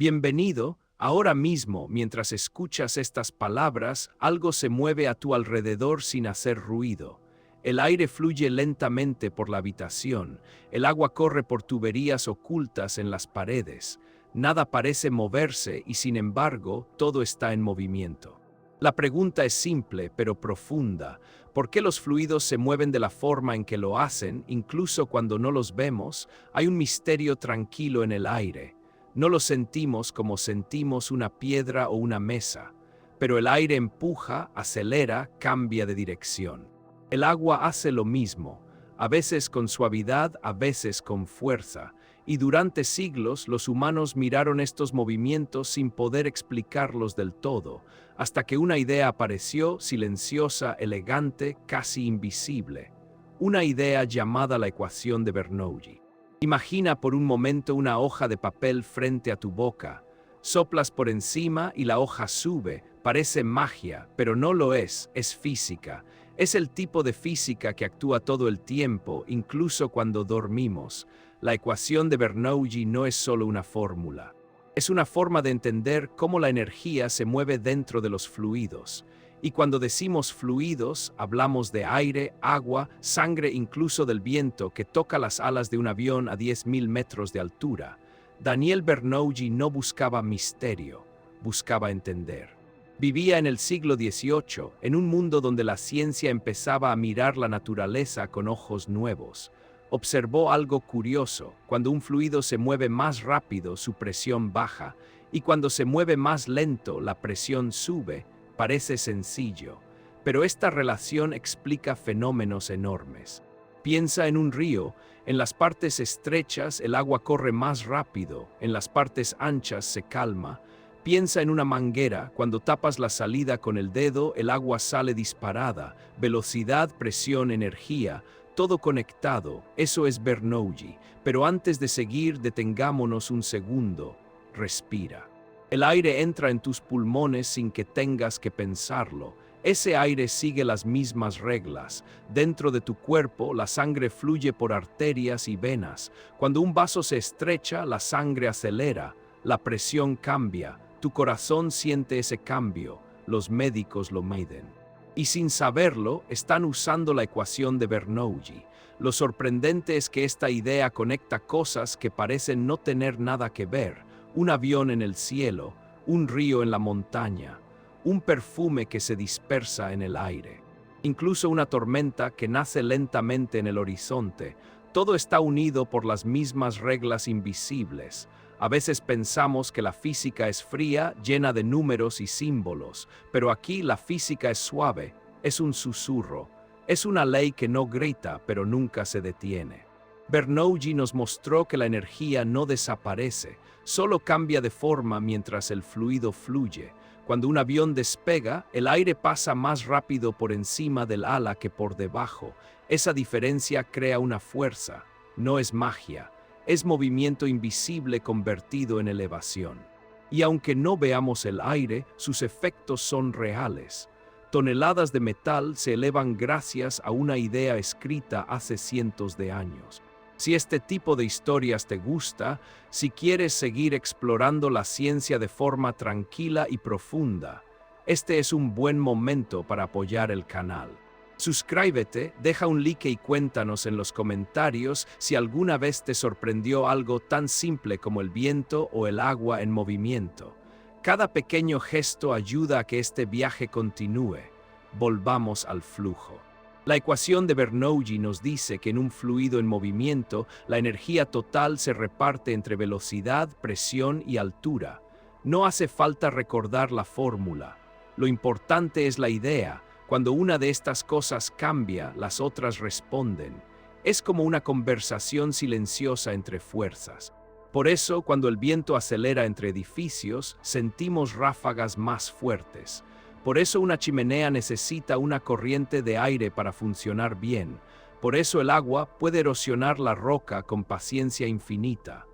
Bienvenido, ahora mismo, mientras escuchas estas palabras, algo se mueve a tu alrededor sin hacer ruido. El aire fluye lentamente por la habitación, el agua corre por tuberías ocultas en las paredes. Nada parece moverse y sin embargo, todo está en movimiento. La pregunta es simple pero profunda. ¿Por qué los fluidos se mueven de la forma en que lo hacen, incluso cuando no los vemos? Hay un misterio tranquilo en el aire. No lo sentimos como sentimos una piedra o una mesa, pero el aire empuja, acelera, cambia de dirección. El agua hace lo mismo, a veces con suavidad, a veces con fuerza, y durante siglos los humanos miraron estos movimientos sin poder explicarlos del todo, hasta que una idea apareció, silenciosa, elegante, casi invisible. Una idea llamada la ecuación de Bernoulli. Imagina por un momento una hoja de papel frente a tu boca. Soplas por encima y la hoja sube. Parece magia, pero no lo es física. Es el tipo de física que actúa todo el tiempo, incluso cuando dormimos. La ecuación de Bernoulli no es solo una fórmula. Es una forma de entender cómo la energía se mueve dentro de los fluidos. Y cuando decimos fluidos, hablamos de aire, agua, sangre, incluso del viento que toca las alas de un avión a 10.000 metros de altura. Daniel Bernoulli no buscaba misterio, buscaba entender. Vivía en el siglo XVIII, en un mundo donde la ciencia empezaba a mirar la naturaleza con ojos nuevos. Observó algo curioso: cuando un fluido se mueve más rápido, su presión baja, y cuando se mueve más lento, la presión sube. Parece sencillo, pero esta relación explica fenómenos enormes. Piensa en un río. En las partes estrechas el agua corre más rápido, en las partes anchas se calma. Piensa en una manguera. Cuando tapas la salida con el dedo, el agua sale disparada. Velocidad, presión, energía, todo conectado. Eso es Bernoulli. Pero antes de seguir, detengámonos un segundo. Respira. El aire entra en tus pulmones sin que tengas que pensarlo. Ese aire sigue las mismas reglas. Dentro de tu cuerpo, la sangre fluye por arterias y venas. Cuando un vaso se estrecha, la sangre acelera, la presión cambia. Tu corazón siente ese cambio. Los médicos lo miden. Y sin saberlo, están usando la ecuación de Bernoulli. Lo sorprendente es que esta idea conecta cosas que parecen no tener nada que ver. Un avión en el cielo, un río en la montaña, un perfume que se dispersa en el aire, incluso una tormenta que nace lentamente en el horizonte. Todo está unido por las mismas reglas invisibles. A veces pensamos que la física es fría, llena de números y símbolos, pero aquí la física es suave, es un susurro, es una ley que no grita, pero nunca se detiene. Bernoulli nos mostró que la energía no desaparece, solo cambia de forma mientras el fluido fluye. Cuando un avión despega, el aire pasa más rápido por encima del ala que por debajo. Esa diferencia crea una fuerza. No es magia, es movimiento invisible convertido en elevación. Y aunque no veamos el aire, sus efectos son reales. Toneladas de metal se elevan gracias a una idea escrita hace cientos de años. Si este tipo de historias te gusta, si quieres seguir explorando la ciencia de forma tranquila y profunda, este es un buen momento para apoyar el canal. Suscríbete, deja un like y cuéntanos en los comentarios si alguna vez te sorprendió algo tan simple como el viento o el agua en movimiento. Cada pequeño gesto ayuda a que este viaje continúe. Volvamos al flujo. La ecuación de Bernoulli nos dice que en un fluido en movimiento, la energía total se reparte entre velocidad, presión y altura. No hace falta recordar la fórmula. Lo importante es la idea. Cuando una de estas cosas cambia, las otras responden. Es como una conversación silenciosa entre fuerzas. Por eso, cuando el viento acelera entre edificios, sentimos ráfagas más fuertes. Por eso una chimenea necesita una corriente de aire para funcionar bien. Por eso el agua puede erosionar la roca con paciencia infinita.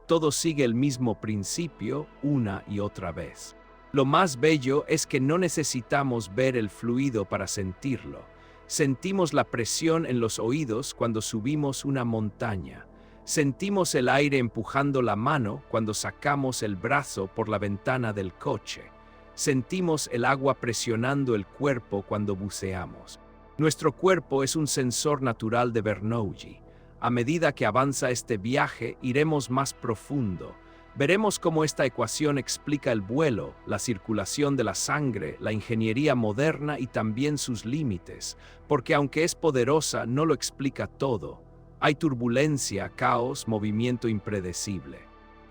Todo sigue el mismo principio una y otra vez. Lo más bello es que no necesitamos ver el fluido para sentirlo. Sentimos la presión en los oídos cuando subimos una montaña. Sentimos el aire empujando la mano cuando sacamos el brazo por la ventana del coche. Sentimos el agua presionando el cuerpo cuando buceamos. Nuestro cuerpo es un sensor natural de Bernoulli. A medida que avanza este viaje, iremos más profundo. Veremos cómo esta ecuación explica el vuelo, la circulación de la sangre, la ingeniería moderna y también sus límites, porque aunque es poderosa, no lo explica todo. Hay turbulencia, caos, movimiento impredecible.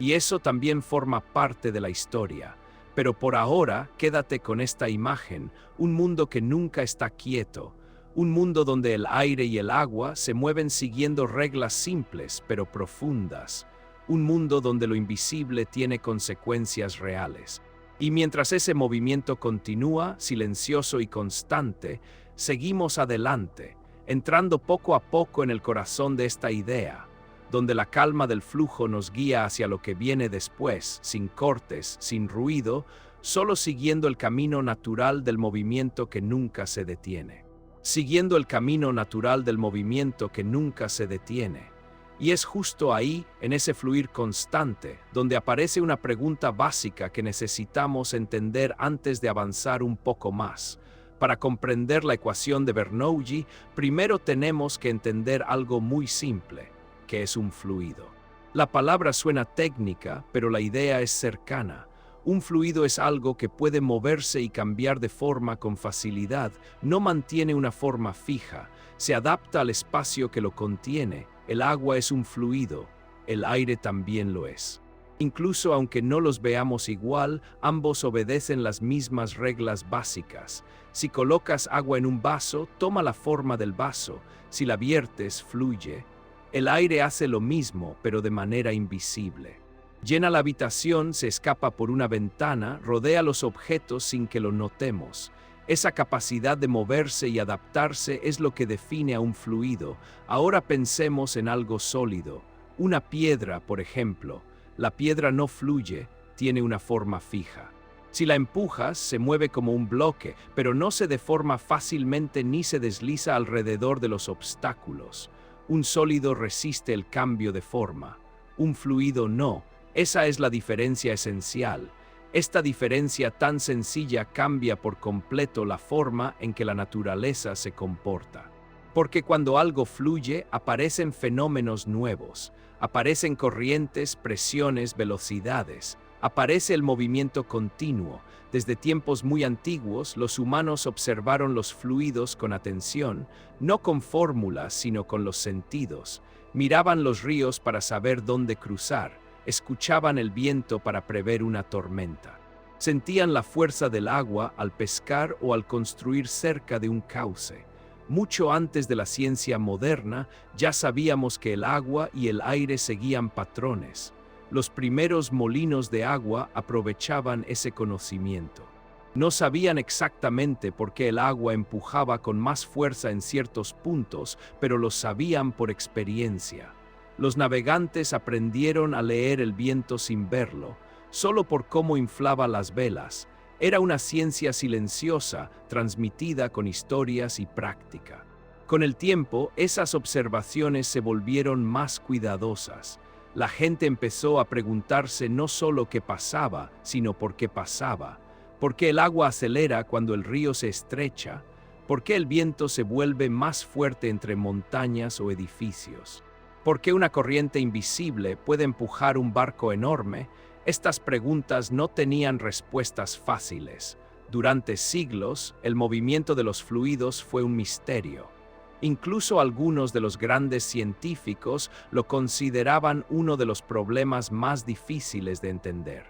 Y eso también forma parte de la historia. Pero por ahora, quédate con esta imagen, un mundo que nunca está quieto, un mundo donde el aire y el agua se mueven siguiendo reglas simples pero profundas, un mundo donde lo invisible tiene consecuencias reales. Y mientras ese movimiento continúa, silencioso y constante, seguimos adelante, entrando poco a poco en el corazón de esta idea, donde la calma del flujo nos guía hacia lo que viene después, sin cortes, sin ruido, solo siguiendo el camino natural del movimiento que nunca se detiene. Siguiendo el camino natural del movimiento que nunca se detiene. Y es justo ahí, en ese fluir constante, donde aparece una pregunta básica que necesitamos entender antes de avanzar un poco más. Para comprender la ecuación de Bernoulli, primero tenemos que entender algo muy simple, que es un fluido. La palabra suena técnica, pero la idea es cercana. Un fluido es algo que puede moverse y cambiar de forma con facilidad, no mantiene una forma fija, se adapta al espacio que lo contiene. El agua es un fluido, el aire también lo es. Incluso aunque no los veamos igual, ambos obedecen las mismas reglas básicas. Si colocas agua en un vaso, toma la forma del vaso. Si la viertes, fluye. El aire hace lo mismo, pero de manera invisible. Llena la habitación, se escapa por una ventana, rodea los objetos sin que lo notemos. Esa capacidad de moverse y adaptarse es lo que define a un fluido. Ahora pensemos en algo sólido. Una piedra, por ejemplo. La piedra no fluye, tiene una forma fija. Si la empujas, se mueve como un bloque, pero no se deforma fácilmente ni se desliza alrededor de los obstáculos. Un sólido resiste el cambio de forma. Un fluido no. Esa es la diferencia esencial. Esta diferencia tan sencilla cambia por completo la forma en que la naturaleza se comporta. Porque cuando algo fluye, aparecen fenómenos nuevos. Aparecen corrientes, presiones, velocidades. Aparece el movimiento continuo. Desde tiempos muy antiguos, los humanos observaron los fluidos con atención, no con fórmulas, sino con los sentidos. Miraban los ríos para saber dónde cruzar. Escuchaban el viento para prever una tormenta. Sentían la fuerza del agua al pescar o al construir cerca de un cauce. Mucho antes de la ciencia moderna, ya sabíamos que el agua y el aire seguían patrones. Los primeros molinos de agua aprovechaban ese conocimiento. No sabían exactamente por qué el agua empujaba con más fuerza en ciertos puntos, pero lo sabían por experiencia. Los navegantes aprendieron a leer el viento sin verlo, solo por cómo inflaba las velas. Era una ciencia silenciosa, transmitida con historias y práctica. Con el tiempo, esas observaciones se volvieron más cuidadosas. La gente empezó a preguntarse no solo qué pasaba, sino por qué pasaba. ¿Por qué el agua acelera cuando el río se estrecha? ¿Por qué el viento se vuelve más fuerte entre montañas o edificios? ¿Por qué una corriente invisible puede empujar un barco enorme? Estas preguntas no tenían respuestas fáciles. Durante siglos, el movimiento de los fluidos fue un misterio. Incluso algunos de los grandes científicos lo consideraban uno de los problemas más difíciles de entender.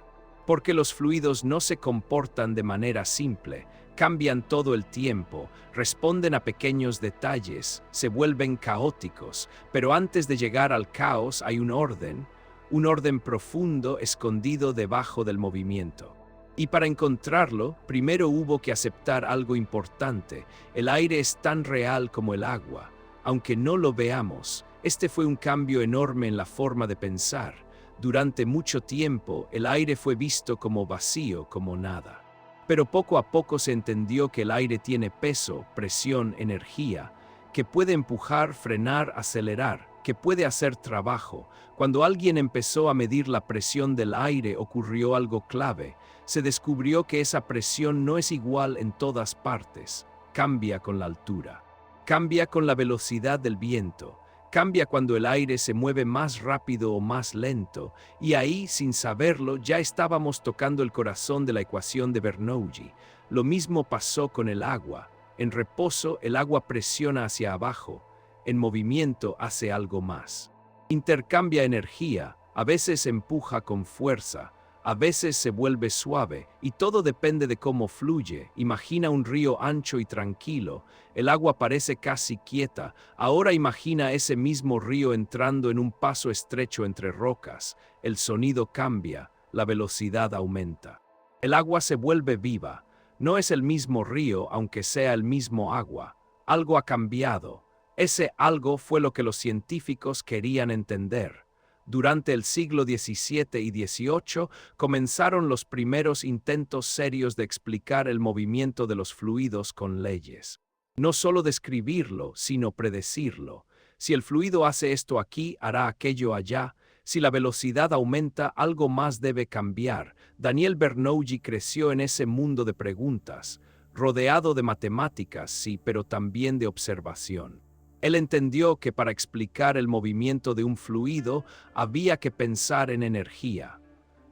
Porque los fluidos no se comportan de manera simple, cambian todo el tiempo, responden a pequeños detalles, se vuelven caóticos, pero antes de llegar al caos hay un orden profundo escondido debajo del movimiento. Y para encontrarlo, primero hubo que aceptar algo importante: el aire es tan real como el agua. Aunque no lo veamos, este fue un cambio enorme en la forma de pensar. Durante mucho tiempo, el aire fue visto como vacío, como nada. Pero poco a poco se entendió que el aire tiene peso, presión, energía, que puede empujar, frenar, acelerar, que puede hacer trabajo. Cuando alguien empezó a medir la presión del aire, ocurrió algo clave. Se descubrió que esa presión no es igual en todas partes. Cambia con la altura. Cambia con la velocidad del viento. Cambia cuando el aire se mueve más rápido o más lento. Y ahí, sin saberlo, ya estábamos tocando el corazón de la ecuación de Bernoulli. Lo mismo pasó con el agua. En reposo, el agua presiona hacia abajo. En movimiento hace algo más. Intercambia energía, a veces empuja con fuerza, a veces se vuelve suave, y todo depende de cómo fluye. Imagina un río ancho y tranquilo, el agua parece casi quieta. Ahora imagina ese mismo río entrando en un paso estrecho entre rocas. El sonido cambia, la velocidad aumenta. El agua se vuelve viva. No es el mismo río, aunque sea el mismo agua. Algo ha cambiado. Ese algo fue lo que los científicos querían entender. Durante el siglo XVII y XVIII comenzaron los primeros intentos serios de explicar el movimiento de los fluidos con leyes. No solo describirlo, sino predecirlo. Si el fluido hace esto aquí, hará aquello allá. Si la velocidad aumenta, algo más debe cambiar. Daniel Bernoulli creció en ese mundo de preguntas, rodeado de matemáticas, sí, pero también de observación. Él entendió que para explicar el movimiento de un fluido había que pensar en energía.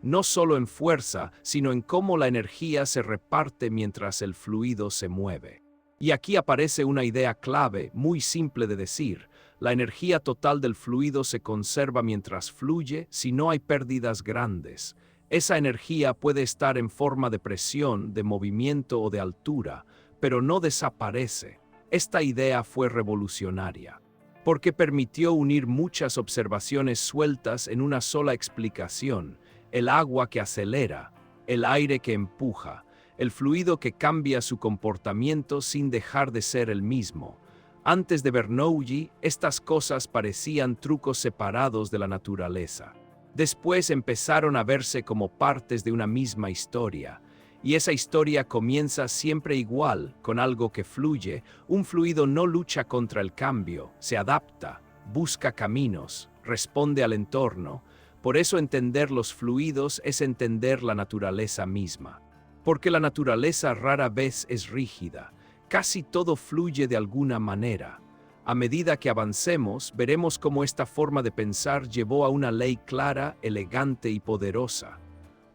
No solo en fuerza, sino en cómo la energía se reparte mientras el fluido se mueve. Y aquí aparece una idea clave, muy simple de decir. La energía total del fluido se conserva mientras fluye si no hay pérdidas grandes. Esa energía puede estar en forma de presión, de movimiento o de altura, pero no desaparece. Esta idea fue revolucionaria, porque permitió unir muchas observaciones sueltas en una sola explicación: el agua que acelera, el aire que empuja, el fluido que cambia su comportamiento sin dejar de ser el mismo. Antes de Bernoulli, estas cosas parecían trucos separados de la naturaleza. Después empezaron a verse como partes de una misma historia. Y esa historia comienza siempre igual, con algo que fluye. Un fluido no lucha contra el cambio, se adapta, busca caminos, responde al entorno. Por eso entender los fluidos es entender la naturaleza misma. Porque la naturaleza rara vez es rígida, casi todo fluye de alguna manera. A medida que avancemos, veremos cómo esta forma de pensar llevó a una ley clara, elegante y poderosa.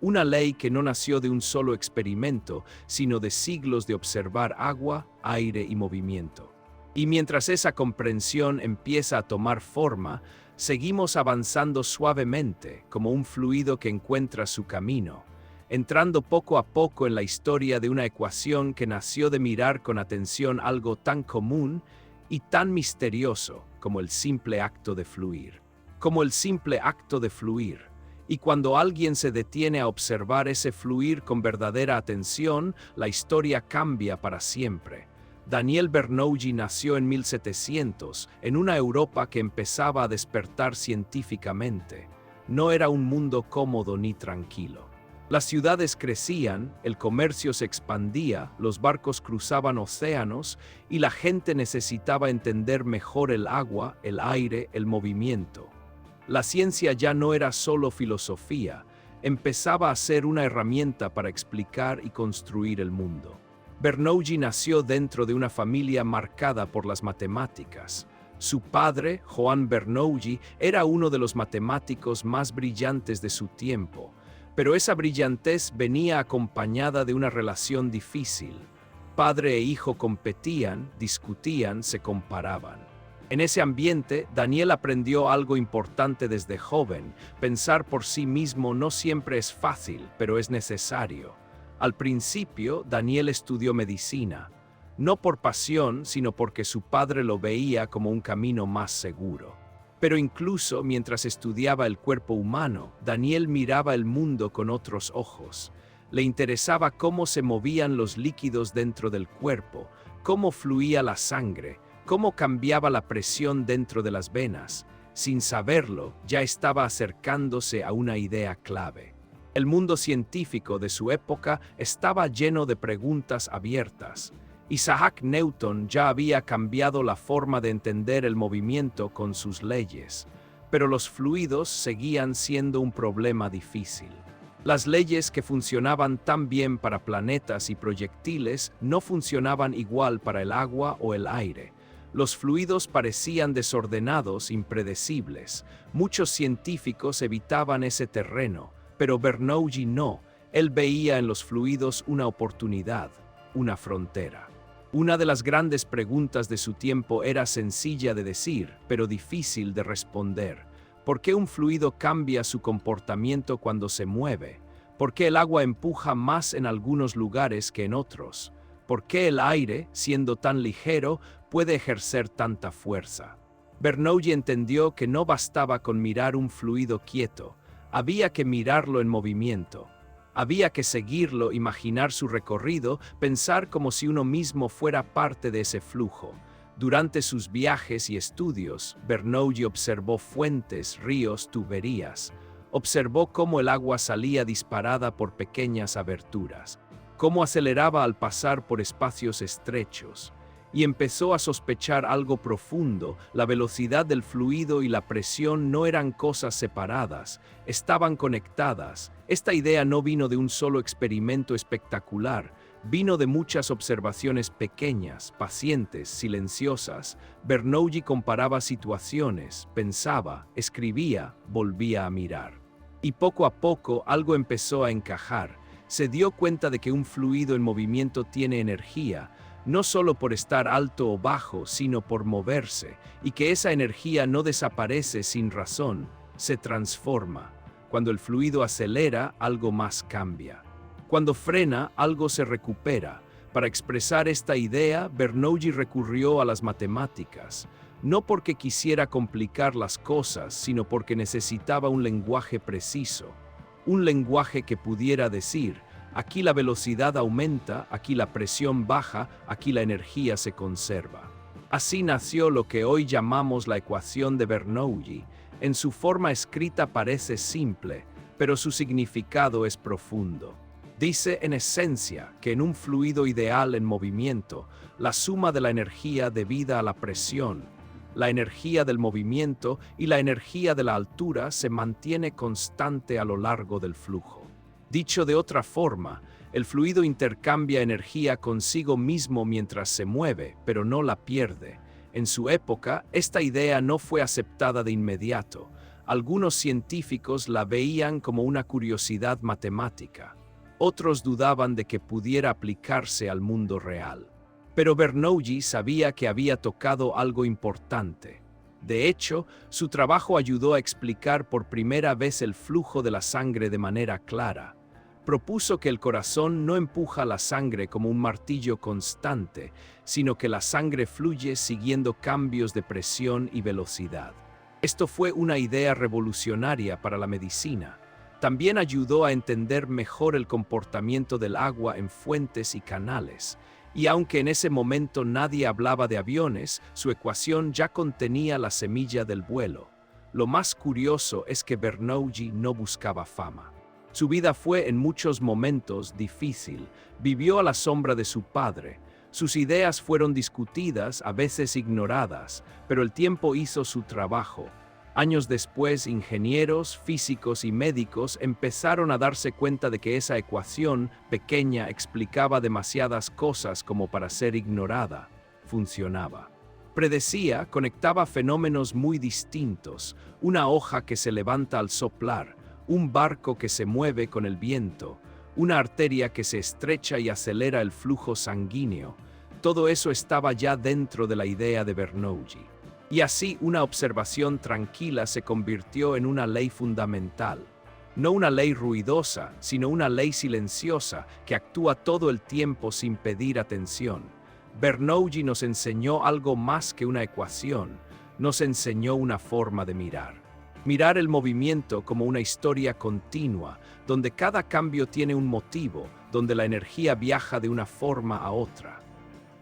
Una ley que no nació de un solo experimento, sino de siglos de observar agua, aire y movimiento. Y mientras esa comprensión empieza a tomar forma, seguimos avanzando suavemente, como un fluido que encuentra su camino, entrando poco a poco en la historia de una ecuación que nació de mirar con atención algo tan común y tan misterioso como el simple acto de fluir. Como el simple acto de fluir. Y cuando alguien se detiene a observar ese fluir con verdadera atención, la historia cambia para siempre. Daniel Bernoulli nació en 1700, en una Europa que empezaba a despertar científicamente. No era un mundo cómodo ni tranquilo. Las ciudades crecían, el comercio se expandía, los barcos cruzaban océanos y la gente necesitaba entender mejor el agua, el aire, el movimiento. La ciencia ya no era solo filosofía, empezaba a ser una herramienta para explicar y construir el mundo. Bernoulli nació dentro de una familia marcada por las matemáticas. Su padre, Joan Bernoulli, era uno de los matemáticos más brillantes de su tiempo, pero esa brillantez venía acompañada de una relación difícil. Padre e hijo competían, discutían, se comparaban. En ese ambiente, Daniel aprendió algo importante desde joven. Pensar por sí mismo no siempre es fácil, pero es necesario. Al principio, Daniel estudió medicina, no por pasión, sino porque su padre lo veía como un camino más seguro. Pero incluso mientras estudiaba el cuerpo humano, Daniel miraba el mundo con otros ojos. Le interesaba cómo se movían los líquidos dentro del cuerpo, cómo fluía la sangre, cómo cambiaba la presión dentro de las venas. Sin saberlo, ya estaba acercándose a una idea clave. El mundo científico de su época estaba lleno de preguntas abiertas. Isaac Newton ya había cambiado la forma de entender el movimiento con sus leyes, pero los fluidos seguían siendo un problema difícil. Las leyes que funcionaban tan bien para planetas y proyectiles no funcionaban igual para el agua o el aire. Los fluidos parecían desordenados, impredecibles. Muchos científicos evitaban ese terreno, pero Bernoulli no. Él veía en los fluidos una oportunidad, una frontera. Una de las grandes preguntas de su tiempo era sencilla de decir, pero difícil de responder. ¿Por qué un fluido cambia su comportamiento cuando se mueve? ¿Por qué el agua empuja más en algunos lugares que en otros? ¿Por qué el aire, siendo tan ligero, puede ejercer tanta fuerza? Bernoulli entendió que no bastaba con mirar un fluido quieto, había que mirarlo en movimiento. Había que seguirlo, imaginar su recorrido, pensar como si uno mismo fuera parte de ese flujo. Durante sus viajes y estudios, Bernoulli observó fuentes, ríos, tuberías. Observó cómo el agua salía disparada por pequeñas aberturas, cómo aceleraba al pasar por espacios estrechos, y empezó a sospechar algo profundo. La velocidad del fluido y la presión no eran cosas separadas, estaban conectadas. Esta idea no vino de un solo experimento espectacular, vino de muchas observaciones pequeñas, pacientes, silenciosas. Bernoulli comparaba situaciones, pensaba, escribía, volvía a mirar. Y poco a poco algo empezó a encajar. Se dio cuenta de que un fluido en movimiento tiene energía, no solo por estar alto o bajo, sino por moverse, y que esa energía no desaparece sin razón, se transforma. Cuando el fluido acelera, algo más cambia. Cuando frena, algo se recupera. Para expresar esta idea, Bernoulli recurrió a las matemáticas, no porque quisiera complicar las cosas, sino porque necesitaba un lenguaje preciso, un lenguaje que pudiera decir: aquí la velocidad aumenta, aquí la presión baja, aquí la energía se conserva. Así nació lo que hoy llamamos la ecuación de Bernoulli. En su forma escrita parece simple, pero su significado es profundo. Dice en esencia que en un fluido ideal en movimiento, la suma de la energía debida a la presión, la energía del movimiento y la energía de la altura se mantiene constante a lo largo del flujo. Dicho de otra forma, el fluido intercambia energía consigo mismo mientras se mueve, pero no la pierde. En su época, esta idea no fue aceptada de inmediato. Algunos científicos la veían como una curiosidad matemática. Otros dudaban de que pudiera aplicarse al mundo real. Pero Bernoulli sabía que había tocado algo importante. De hecho, su trabajo ayudó a explicar por primera vez el flujo de la sangre de manera clara. Propuso que el corazón no empuja la sangre como un martillo constante, sino que la sangre fluye siguiendo cambios de presión y velocidad. Esto fue una idea revolucionaria para la medicina. También ayudó a entender mejor el comportamiento del agua en fuentes y canales. Y aunque en ese momento nadie hablaba de aviones, su ecuación ya contenía la semilla del vuelo. Lo más curioso es que Bernoulli no buscaba fama. Su vida fue en muchos momentos difícil. Vivió a la sombra de su padre. Sus ideas fueron discutidas, a veces ignoradas, pero el tiempo hizo su trabajo. Años después, ingenieros, físicos y médicos empezaron a darse cuenta de que esa ecuación pequeña explicaba demasiadas cosas como para ser ignorada. Funcionaba. Predecía, conectaba fenómenos muy distintos: una hoja que se levanta al soplar, un barco que se mueve con el viento, una arteria que se estrecha y acelera el flujo sanguíneo. Todo eso estaba ya dentro de la idea de Bernoulli. Y así una observación tranquila se convirtió en una ley fundamental. No una ley ruidosa, sino una ley silenciosa que actúa todo el tiempo sin pedir atención. Bernoulli nos enseñó algo más que una ecuación, nos enseñó una forma de mirar. Mirar el movimiento como una historia continua, donde cada cambio tiene un motivo, donde la energía viaja de una forma a otra.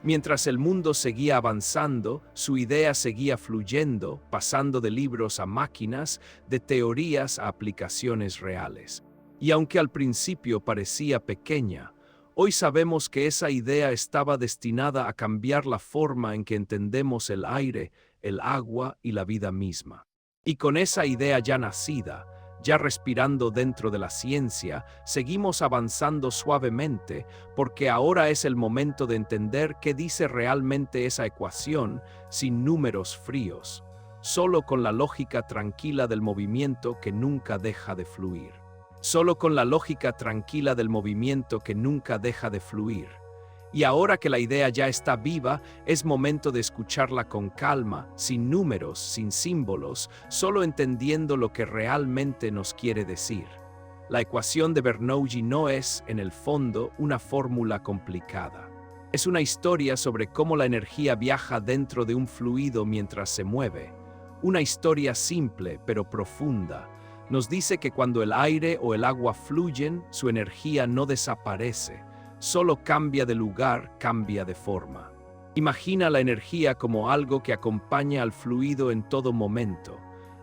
Mientras el mundo seguía avanzando, su idea seguía fluyendo, pasando de libros a máquinas, de teorías a aplicaciones reales. Y aunque al principio parecía pequeña, Hoy sabemos que esa idea estaba destinada a cambiar la forma en que entendemos el aire, el agua y la vida misma. Y con esa idea ya nacida, ya respirando dentro de la ciencia, seguimos avanzando suavemente, porque ahora es el momento de entender qué dice realmente esa ecuación sin números fríos, solo con la lógica tranquila del movimiento que nunca deja de fluir. Solo con la lógica tranquila del movimiento que nunca deja de fluir. Y ahora que la idea ya está viva, es momento de escucharla con calma, sin números, sin símbolos, solo entendiendo lo que realmente nos quiere decir. La ecuación de Bernoulli no es, en el fondo, una fórmula complicada. Es una historia sobre cómo la energía viaja dentro de un fluido mientras se mueve. Una historia simple, pero profunda. Nos dice que cuando el aire o el agua fluyen, su energía no desaparece. Solo cambia de lugar, cambia de forma. Imagina la energía como algo que acompaña al fluido en todo momento.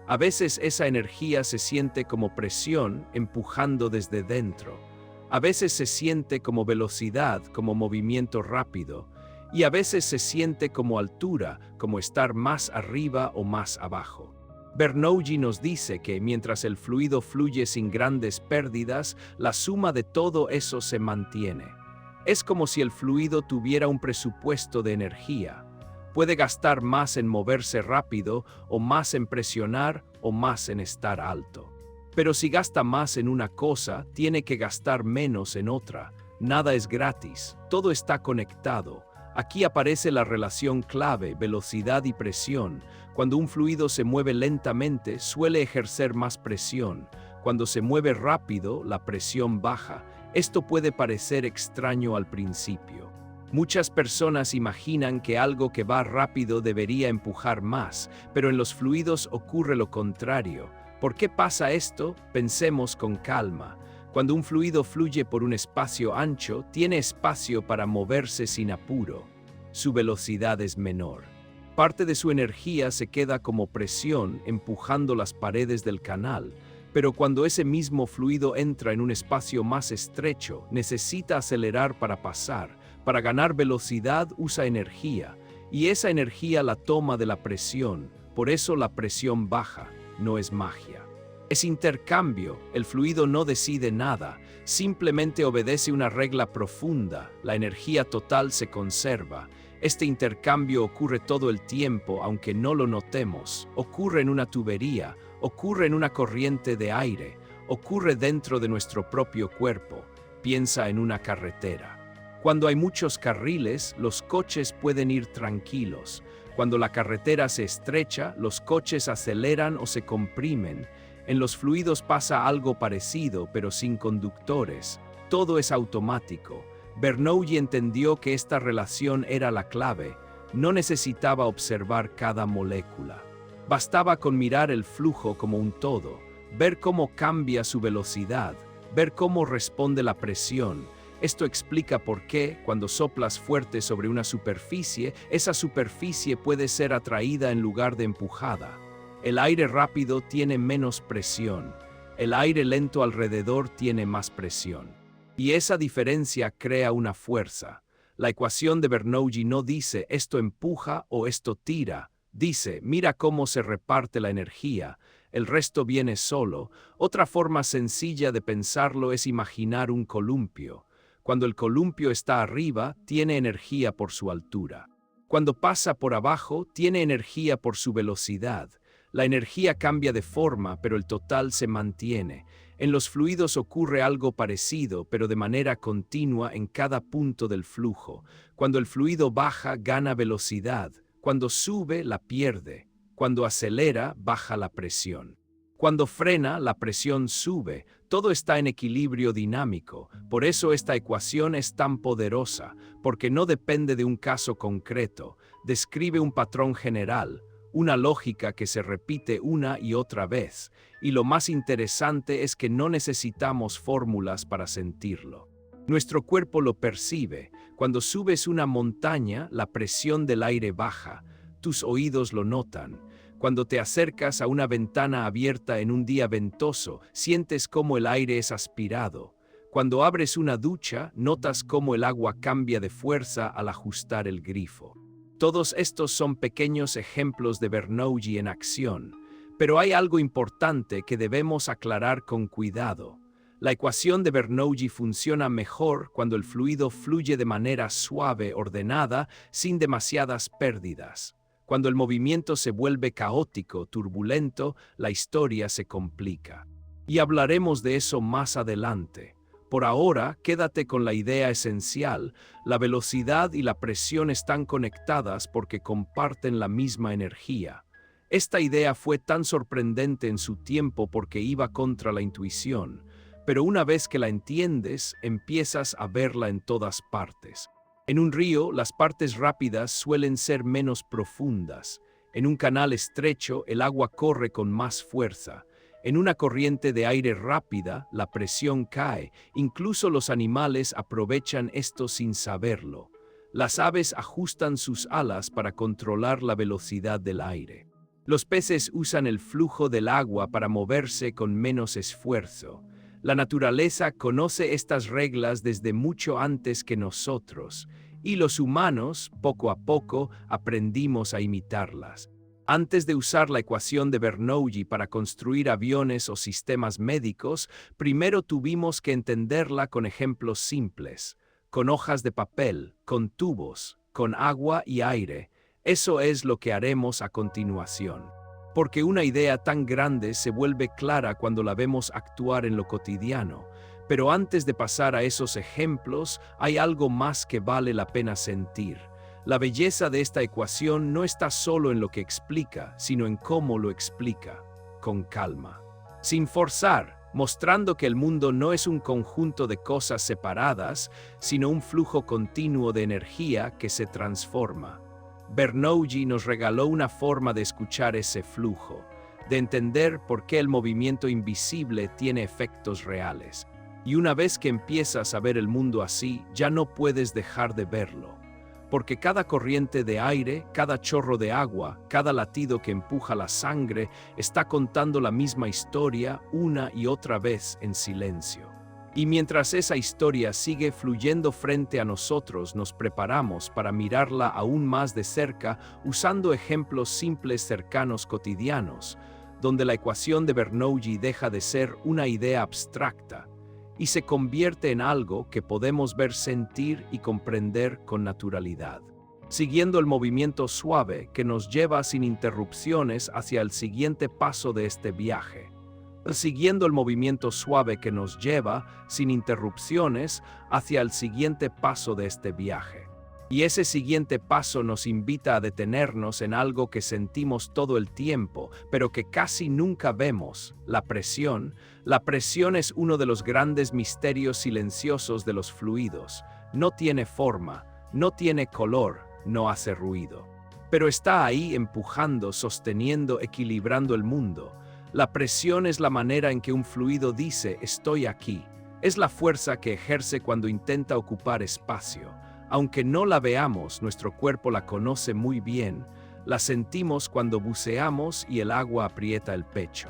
A veces esa energía se siente como presión, empujando desde dentro. A veces se siente como velocidad, como movimiento rápido. Y a veces se siente como altura, como estar más arriba o más abajo. Bernoulli nos dice que mientras el fluido fluye sin grandes pérdidas, la suma de todo eso se mantiene. Es como si el fluido tuviera un presupuesto de energía. Puede gastar más en moverse rápido, o más en presionar, o más en estar alto. Pero si gasta más en una cosa, tiene que gastar menos en otra. Nada es gratis, todo está conectado. Aquí aparece la relación clave, velocidad y presión. Cuando un fluido se mueve lentamente, suele ejercer más presión. Cuando se mueve rápido, la presión baja. Esto puede parecer extraño al principio. Muchas personas imaginan que algo que va rápido debería empujar más, pero en los fluidos ocurre lo contrario. ¿Por qué pasa esto? Pensemos con calma. Cuando un fluido fluye por un espacio ancho, tiene espacio para moverse sin apuro. Su velocidad es menor. Parte de su energía se queda como presión, empujando las paredes del canal. Pero cuando ese mismo fluido entra en un espacio más estrecho, necesita acelerar para pasar. Para ganar velocidad usa energía, y esa energía la toma de la presión. Por eso la presión baja, no es magia. Es intercambio, el fluido no decide nada, simplemente obedece una regla profunda, la energía total se conserva. Este intercambio ocurre todo el tiempo, aunque no lo notemos. Ocurre en una tubería, ocurre en una corriente de aire, ocurre dentro de nuestro propio cuerpo. Piensa en una carretera. Cuando hay muchos carriles, los coches pueden ir tranquilos. Cuando la carretera se estrecha, los coches aceleran o se comprimen. En los fluidos pasa algo parecido, pero sin conductores. Todo es automático. Bernoulli entendió que esta relación era la clave. No necesitaba observar cada molécula. Bastaba con mirar el flujo como un todo, ver cómo cambia su velocidad, ver cómo responde la presión. Esto explica por qué, cuando soplas fuerte sobre una superficie, esa superficie puede ser atraída en lugar de empujada. El aire rápido tiene menos presión. El aire lento alrededor tiene más presión. Y esa diferencia crea una fuerza. La ecuación de Bernoulli no dice esto empuja o esto tira. Dice, mira cómo se reparte la energía. El resto viene solo. Otra forma sencilla de pensarlo es imaginar un columpio. Cuando el columpio está arriba, tiene energía por su altura. Cuando pasa por abajo, tiene energía por su velocidad. La energía cambia de forma, pero el total se mantiene. En los fluidos ocurre algo parecido, pero de manera continua en cada punto del flujo. Cuando el fluido baja, gana velocidad. Cuando sube, la pierde. Cuando acelera, baja la presión. Cuando frena, la presión sube. Todo está en equilibrio dinámico. Por eso esta ecuación es tan poderosa, porque no depende de un caso concreto. Describe un patrón general. Una lógica que se repite una y otra vez, y lo más interesante es que no necesitamos fórmulas para sentirlo. Nuestro cuerpo lo percibe. Cuando subes una montaña, la presión del aire baja. Tus oídos lo notan. Cuando te acercas a una ventana abierta en un día ventoso, sientes cómo el aire es aspirado. Cuando abres una ducha, notas cómo el agua cambia de fuerza al ajustar el grifo. Todos estos son pequeños ejemplos de Bernoulli en acción, pero hay algo importante que debemos aclarar con cuidado. La ecuación de Bernoulli funciona mejor cuando el fluido fluye de manera suave, ordenada, sin demasiadas pérdidas. Cuando el movimiento se vuelve caótico, turbulento, la historia se complica. Y hablaremos de eso más adelante. Por ahora, quédate con la idea esencial. La velocidad y la presión están conectadas porque comparten la misma energía. Esta idea fue tan sorprendente en su tiempo porque iba contra la intuición, pero una vez que la entiendes, empiezas a verla en todas partes. En un río, las partes rápidas suelen ser menos profundas. En un canal estrecho, el agua corre con más fuerza. En una corriente de aire rápida, la presión cae. Incluso los animales aprovechan esto sin saberlo. Las aves ajustan sus alas para controlar la velocidad del aire. Los peces usan el flujo del agua para moverse con menos esfuerzo. La naturaleza conoce estas reglas desde mucho antes que nosotros, y los humanos, poco a poco, aprendimos a imitarlas. Antes de usar la ecuación de Bernoulli para construir aviones o sistemas médicos, primero tuvimos que entenderla con ejemplos simples, con hojas de papel, con tubos, con agua y aire. Eso es lo que haremos a continuación. Porque una idea tan grande se vuelve clara cuando la vemos actuar en lo cotidiano. Pero antes de pasar a esos ejemplos, hay algo más que vale la pena sentir. La belleza de esta ecuación no está solo en lo que explica, sino en cómo lo explica, con calma. Sin forzar, mostrando que el mundo no es un conjunto de cosas separadas, sino un flujo continuo de energía que se transforma. Bernoulli nos regaló una forma de escuchar ese flujo, de entender por qué el movimiento invisible tiene efectos reales. Y una vez que empiezas a ver el mundo así, ya no puedes dejar de verlo. Porque cada corriente de aire, cada chorro de agua, cada latido que empuja la sangre, está contando la misma historia una y otra vez en silencio. Y mientras esa historia sigue fluyendo frente a nosotros, nos preparamos para mirarla aún más de cerca usando ejemplos simples cercanos cotidianos, donde la ecuación de Bernoulli deja de ser una idea abstracta y se convierte en algo que podemos ver, sentir y comprender con naturalidad, siguiendo el movimiento suave que nos lleva sin interrupciones hacia el siguiente paso de este viaje. Siguiendo el movimiento suave que nos lleva, sin interrupciones, hacia el siguiente paso de este viaje. Y ese siguiente paso nos invita a detenernos en algo que sentimos todo el tiempo, pero que casi nunca vemos: la presión. La presión es uno de los grandes misterios silenciosos de los fluidos. No tiene forma, no tiene color, no hace ruido. Pero está ahí empujando, sosteniendo, equilibrando el mundo. La presión es la manera en que un fluido dice: estoy aquí. Es la fuerza que ejerce cuando intenta ocupar espacio. Aunque no la veamos, nuestro cuerpo la conoce muy bien. La sentimos cuando buceamos y el agua aprieta el pecho.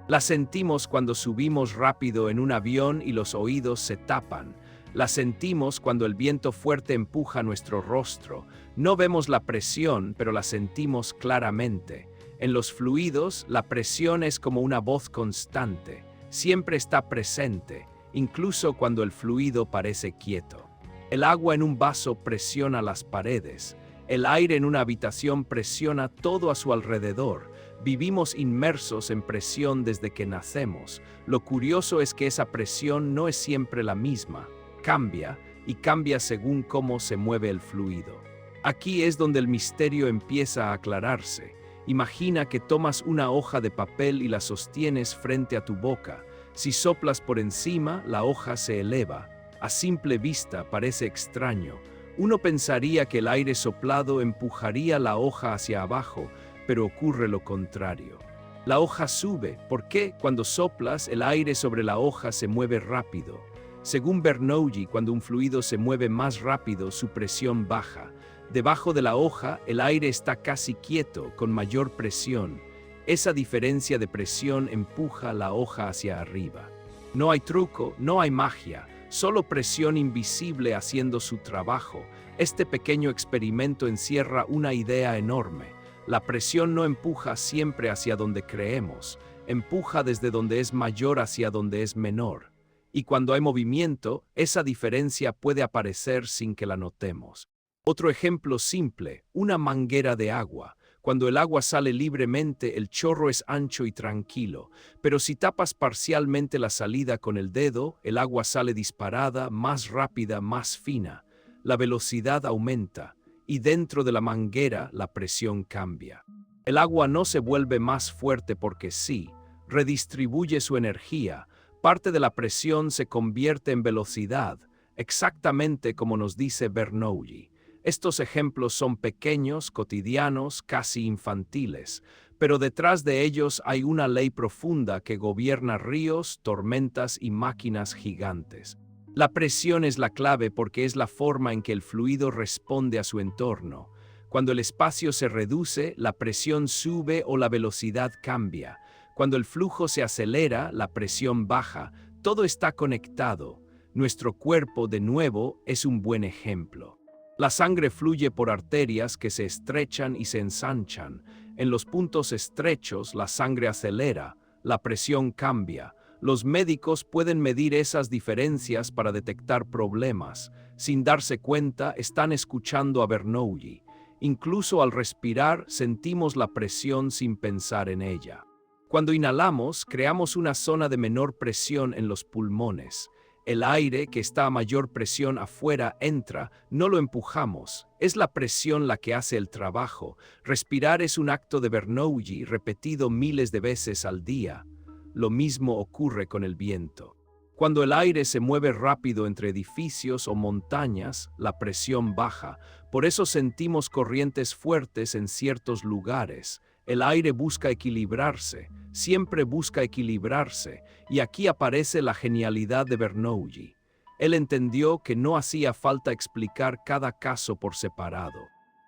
La sentimos cuando subimos rápido en un avión y los oídos se tapan. La sentimos cuando el viento fuerte empuja nuestro rostro. No vemos la presión, pero la sentimos claramente. En los fluidos, la presión es como una voz constante. Siempre está presente, incluso cuando el fluido parece quieto. El agua en un vaso presiona las paredes. El aire en una habitación presiona todo a su alrededor. Vivimos inmersos en presión desde que nacemos. Lo curioso es que esa presión no es siempre la misma. Cambia, y cambia según cómo se mueve el fluido. Aquí es donde el misterio empieza a aclararse. Imagina que tomas una hoja de papel y la sostienes frente a tu boca. Si soplas por encima, la hoja se eleva. A simple vista parece extraño. Uno pensaría que el aire soplado empujaría la hoja hacia abajo, pero ocurre lo contrario. La hoja sube porque cuando soplas, el aire sobre la hoja se mueve rápido. Según Bernoulli, cuando un fluido se mueve más rápido, su presión baja. Debajo de la hoja, el aire está casi quieto, con mayor presión. Esa diferencia de presión empuja la hoja hacia arriba. No hay truco, no hay magia. solo presión invisible haciendo su trabajo. Este pequeño experimento encierra una idea enorme. La presión no empuja siempre hacia donde creemos, empuja desde donde es mayor hacia donde es menor. Y cuando hay movimiento, esa diferencia puede aparecer sin que la notemos. Otro ejemplo simple, una manguera de agua. Cuando el agua sale libremente, el chorro es ancho y tranquilo, pero si tapas parcialmente la salida con el dedo, el agua sale disparada, más rápida, más fina. La velocidad aumenta, y dentro de la manguera la presión cambia. El agua no se vuelve más fuerte porque sí, redistribuye su energía. Parte de la presión se convierte en velocidad, exactamente como nos dice Bernoulli. Estos ejemplos son pequeños, cotidianos, casi infantiles, pero detrás de ellos hay una ley profunda que gobierna ríos, tormentas y máquinas gigantes. La presión es la clave porque es la forma en que el fluido responde a su entorno. Cuando el espacio se reduce, la presión sube o la velocidad cambia. Cuando el flujo se acelera, la presión baja. Todo está conectado. Nuestro cuerpo, de nuevo, es un buen ejemplo. La sangre fluye por arterias que se estrechan y se ensanchan. En los puntos estrechos, la sangre acelera, la presión cambia. Los médicos pueden medir esas diferencias para detectar problemas. Sin darse cuenta, están escuchando a Bernoulli. Incluso al respirar, sentimos la presión sin pensar en ella. Cuando inhalamos, creamos una zona de menor presión en los pulmones. El aire, que está a mayor presión afuera, entra, no lo empujamos. Es la presión la que hace el trabajo. Respirar es un acto de Bernoulli repetido miles de veces al día. Lo mismo ocurre con el viento. Cuando el aire se mueve rápido entre edificios o montañas, la presión baja. Por eso sentimos corrientes fuertes en ciertos lugares. El aire busca equilibrarse, siempre busca equilibrarse, y aquí aparece la genialidad de Bernoulli. Él entendió que no hacía falta explicar cada caso por separado.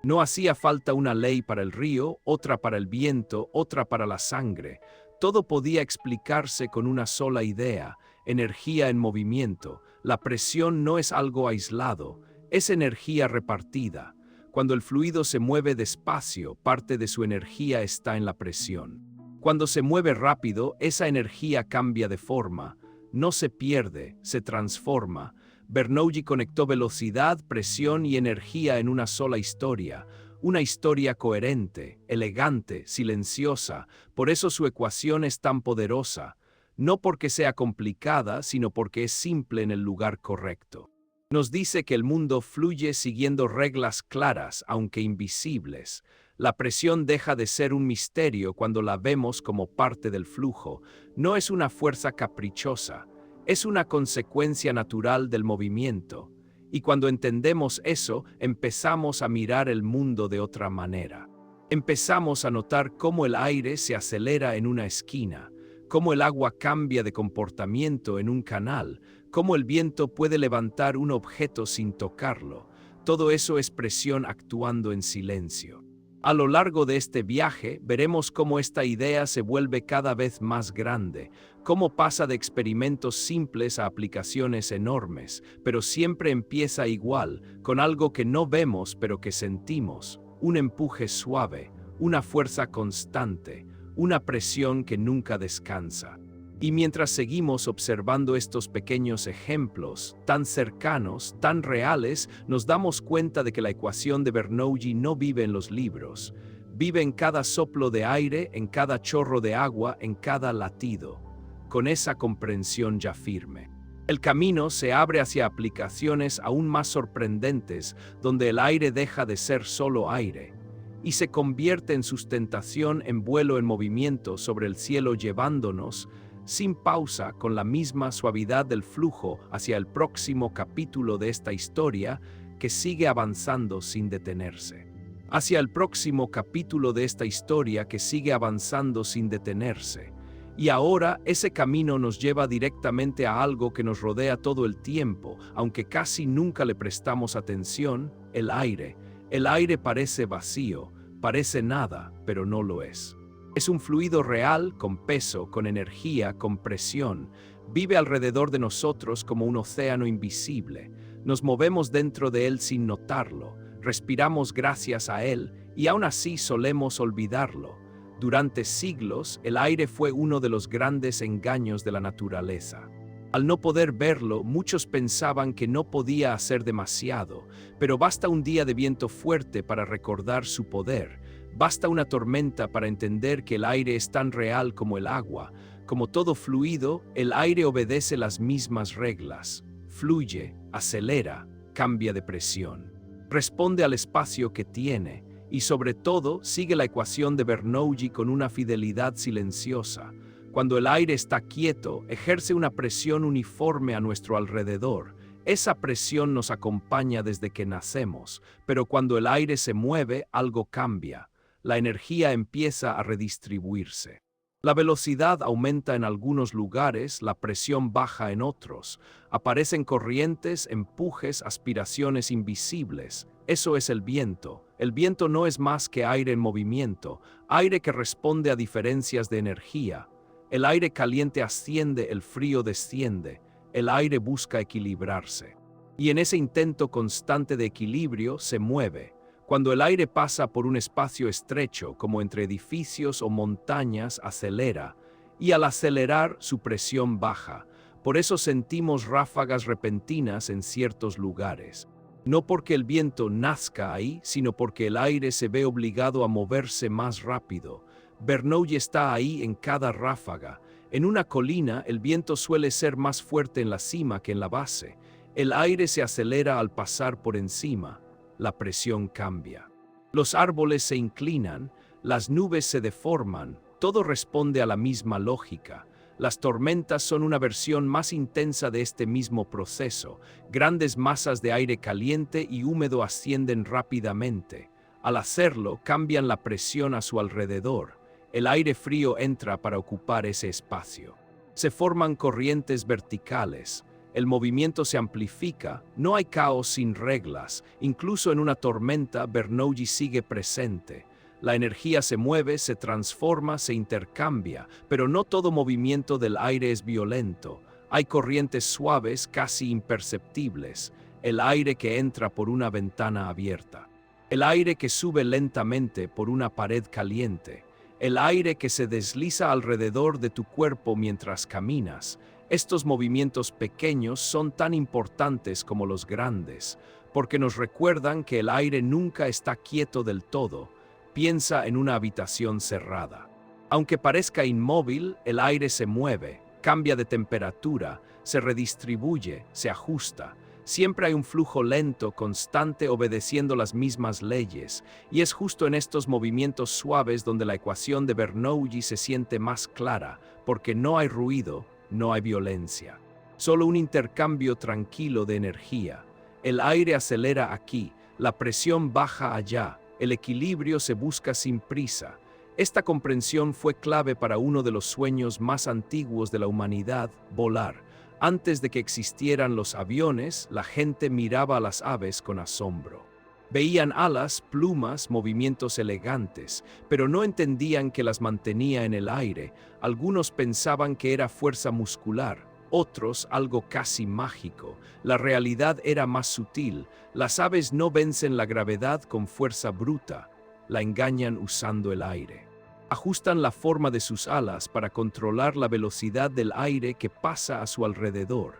No hacía falta una ley para el río, otra para el viento, otra para la sangre. Todo podía explicarse con una sola idea: energía en movimiento. La presión no es algo aislado, es energía repartida. Cuando el fluido se mueve despacio, parte de su energía está en la presión. Cuando se mueve rápido, esa energía cambia de forma. No se pierde, se transforma. Bernoulli conectó velocidad, presión y energía en una sola historia. Una historia coherente, elegante, silenciosa. Por eso su ecuación es tan poderosa. No porque sea complicada, sino porque es simple en el lugar correcto. Nos dice que el mundo fluye siguiendo reglas claras, aunque invisibles. La presión deja de ser un misterio cuando la vemos como parte del flujo. No es una fuerza caprichosa, es una consecuencia natural del movimiento. Y cuando entendemos eso, empezamos a mirar el mundo de otra manera. Empezamos a notar cómo el aire se acelera en una esquina, cómo el agua cambia de comportamiento en un canal, cómo el viento puede levantar un objeto sin tocarlo. Todo eso es presión actuando en silencio. A lo largo de este viaje, veremos cómo esta idea se vuelve cada vez más grande, cómo pasa de experimentos simples a aplicaciones enormes, pero siempre empieza igual, con algo que no vemos pero que sentimos, un empuje suave, una fuerza constante, una presión que nunca descansa. Y mientras seguimos observando estos pequeños ejemplos, tan cercanos, tan reales, nos damos cuenta de que la ecuación de Bernoulli no vive en los libros. Vive en cada soplo de aire, en cada chorro de agua, en cada latido. Con esa comprensión ya firme, el camino se abre hacia aplicaciones aún más sorprendentes, donde el aire deja de ser solo aire y se convierte en sustentación, en vuelo en movimiento sobre el cielo, llevándonos sin pausa, con la misma suavidad del flujo, hacia el próximo capítulo de esta historia que sigue avanzando sin detenerse. Hacia el próximo capítulo de esta historia que sigue avanzando sin detenerse. Y ahora ese camino nos lleva directamente a algo que nos rodea todo el tiempo, aunque casi nunca le prestamos atención: el aire. El aire parece vacío, parece nada, pero no lo es. Es un fluido real, con peso, con energía, con presión. Vive alrededor de nosotros como un océano invisible. Nos movemos dentro de él sin notarlo, respiramos gracias a él y aún así solemos olvidarlo. Durante siglos, el aire fue uno de los grandes engaños de la naturaleza. Al no poder verlo, muchos pensaban que no podía hacer demasiado, pero basta un día de viento fuerte para recordar su poder. Basta una tormenta para entender que el aire es tan real como el agua. Como todo fluido, el aire obedece las mismas reglas. Fluye, acelera, cambia de presión. Responde al espacio que tiene y sobre todo sigue la ecuación de Bernoulli con una fidelidad silenciosa. Cuando el aire está quieto, ejerce una presión uniforme a nuestro alrededor. Esa presión nos acompaña desde que nacemos, pero cuando el aire se mueve, algo cambia. La energía empieza a redistribuirse. La velocidad aumenta en algunos lugares, la presión baja en otros. Aparecen corrientes, empujes, aspiraciones invisibles. Eso es el viento. El viento no es más que aire en movimiento, aire que responde a diferencias de energía. El aire caliente asciende, el frío desciende. El aire busca equilibrarse. Y en ese intento constante de equilibrio se mueve. Cuando el aire pasa por un espacio estrecho, como entre edificios o montañas, acelera. Y al acelerar, su presión baja. Por eso sentimos ráfagas repentinas en ciertos lugares. No porque el viento nazca ahí, sino porque el aire se ve obligado a moverse más rápido. Bernoulli está ahí en cada ráfaga. En una colina, el viento suele ser más fuerte en la cima que en la base. El aire se acelera al pasar por encima. La presión cambia. Los árboles se inclinan, las nubes se deforman, todo responde a la misma lógica. Las tormentas son una versión más intensa de este mismo proceso. Grandes masas de aire caliente y húmedo ascienden rápidamente. Al hacerlo, cambian la presión a su alrededor. El aire frío entra para ocupar ese espacio. Se forman corrientes verticales. El movimiento se amplifica, no hay caos sin reglas. Incluso en una tormenta, Bernoulli sigue presente. La energía se mueve, se transforma, se intercambia, pero no todo movimiento del aire es violento. Hay corrientes suaves, casi imperceptibles. El aire que entra por una ventana abierta. El aire que sube lentamente por una pared caliente. El aire que se desliza alrededor de tu cuerpo mientras caminas. Estos movimientos pequeños son tan importantes como los grandes, porque nos recuerdan que el aire nunca está quieto del todo. Piensa en una habitación cerrada. Aunque parezca inmóvil, el aire se mueve, cambia de temperatura, se redistribuye, se ajusta. Siempre hay un flujo lento, constante, obedeciendo las mismas leyes, y es justo en estos movimientos suaves donde la ecuación de Bernoulli se siente más clara, porque no hay ruido, no hay violencia. Solo un intercambio tranquilo de energía. El aire acelera aquí, la presión baja allá, el equilibrio se busca sin prisa. Esta comprensión fue clave para uno de los sueños más antiguos de la humanidad, volar. Antes de que existieran los aviones, la gente miraba a las aves con asombro. Veían alas, plumas, movimientos elegantes, pero no entendían que las mantenía en el aire. Algunos pensaban que era fuerza muscular, otros algo casi mágico. La realidad era más sutil. Las aves no vencen la gravedad con fuerza bruta, la engañan usando el aire. Ajustan la forma de sus alas para controlar la velocidad del aire que pasa a su alrededor.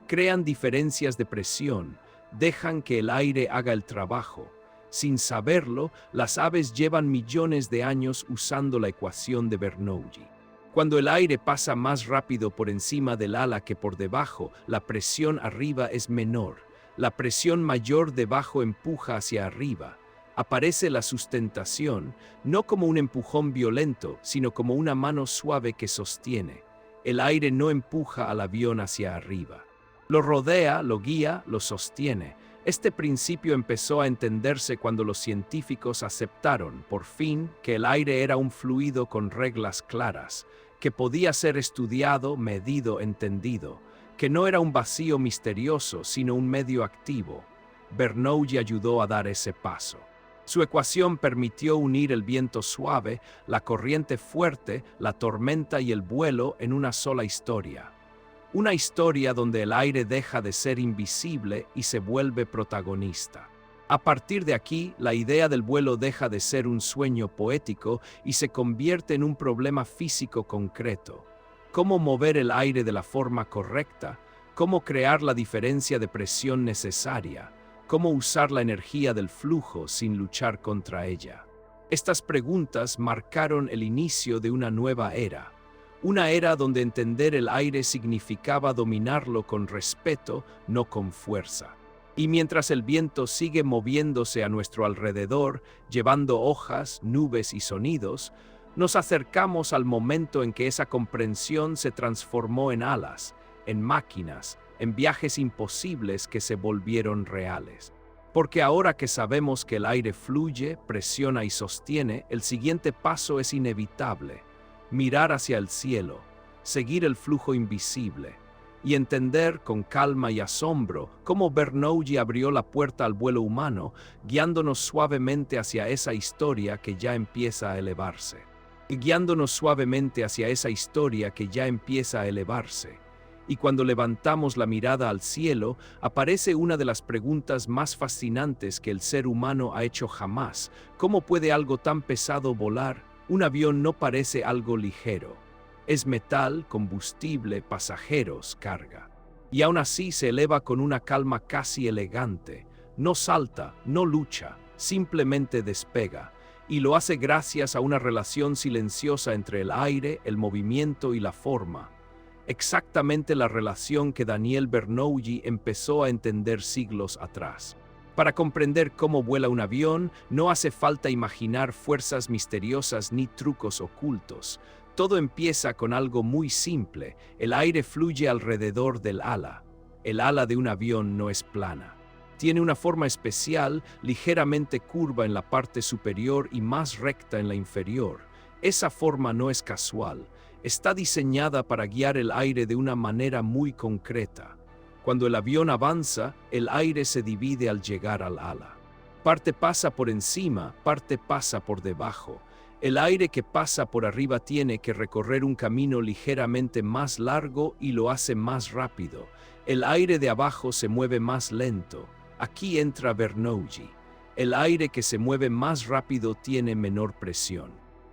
Crean diferencias de presión, dejan que el aire haga el trabajo. Sin saberlo, las aves llevan millones de años usando la ecuación de Bernoulli. Cuando el aire pasa más rápido por encima del ala que por debajo, la presión arriba es menor. La presión mayor debajo empuja hacia arriba. Aparece la sustentación, no como un empujón violento, sino como una mano suave que sostiene. El aire no empuja al avión hacia arriba. Lo rodea, lo guía, lo sostiene. Este principio empezó a entenderse cuando los científicos aceptaron, por fin, que el aire era un fluido con reglas claras, que podía ser estudiado, medido, entendido, que no era un vacío misterioso, sino un medio activo. Bernoulli ayudó a dar ese paso. Su ecuación permitió unir el viento suave, la corriente fuerte, la tormenta y el vuelo en una sola historia. Una historia donde el aire deja de ser invisible y se vuelve protagonista. A partir de aquí, la idea del vuelo deja de ser un sueño poético y se convierte en un problema físico concreto. Cómo mover el aire de la forma correcta, cómo crear la diferencia de presión necesaria, cómo usar la energía del flujo sin luchar contra ella. Estas preguntas marcaron el inicio de una nueva era. Una era donde entender el aire significaba dominarlo con respeto, no con fuerza. Y mientras el viento sigue moviéndose a nuestro alrededor, llevando hojas, nubes y sonidos, nos acercamos al momento en que esa comprensión se transformó en alas, en máquinas, en viajes imposibles que se volvieron reales. Porque ahora que sabemos que el aire fluye, presiona y sostiene, el siguiente paso es inevitable: mirar hacia el cielo, seguir el flujo invisible y entender con calma y asombro cómo Bernoulli abrió la puerta al vuelo humano, guiándonos suavemente hacia esa historia que ya empieza a elevarse. Y cuando levantamos la mirada al cielo, aparece una de las preguntas más fascinantes que el ser humano ha hecho jamás. ¿Cómo puede algo tan pesado volar? Un avión no parece algo ligero. Es metal, combustible, pasajeros, carga. Y aún así se eleva con una calma casi elegante. No salta, no lucha, simplemente despega. Y lo hace gracias a una relación silenciosa entre el aire, el movimiento y la forma. Exactamente la relación que Daniel Bernoulli empezó a entender siglos atrás. Para comprender cómo vuela un avión, no hace falta imaginar fuerzas misteriosas ni trucos ocultos. Todo empieza con algo muy simple: el aire fluye alrededor del ala. El ala de un avión no es plana. Tiene una forma especial, ligeramente curva en la parte superior y más recta en la inferior. Esa forma no es casual. Está diseñada para guiar el aire de una manera muy concreta. Cuando el avión avanza, el aire se divide al llegar al ala. Parte pasa por encima, parte pasa por debajo. El aire que pasa por arriba tiene que recorrer un camino ligeramente más largo y lo hace más rápido. El aire de abajo se mueve más lento. Aquí entra Bernoulli. El aire que se mueve más rápido tiene menor presión.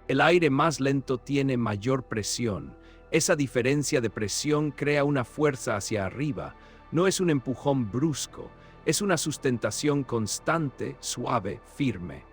El aire más lento tiene mayor presión. Esa diferencia de presión crea una fuerza hacia arriba. No es un empujón brusco, es una sustentación constante, suave, firme.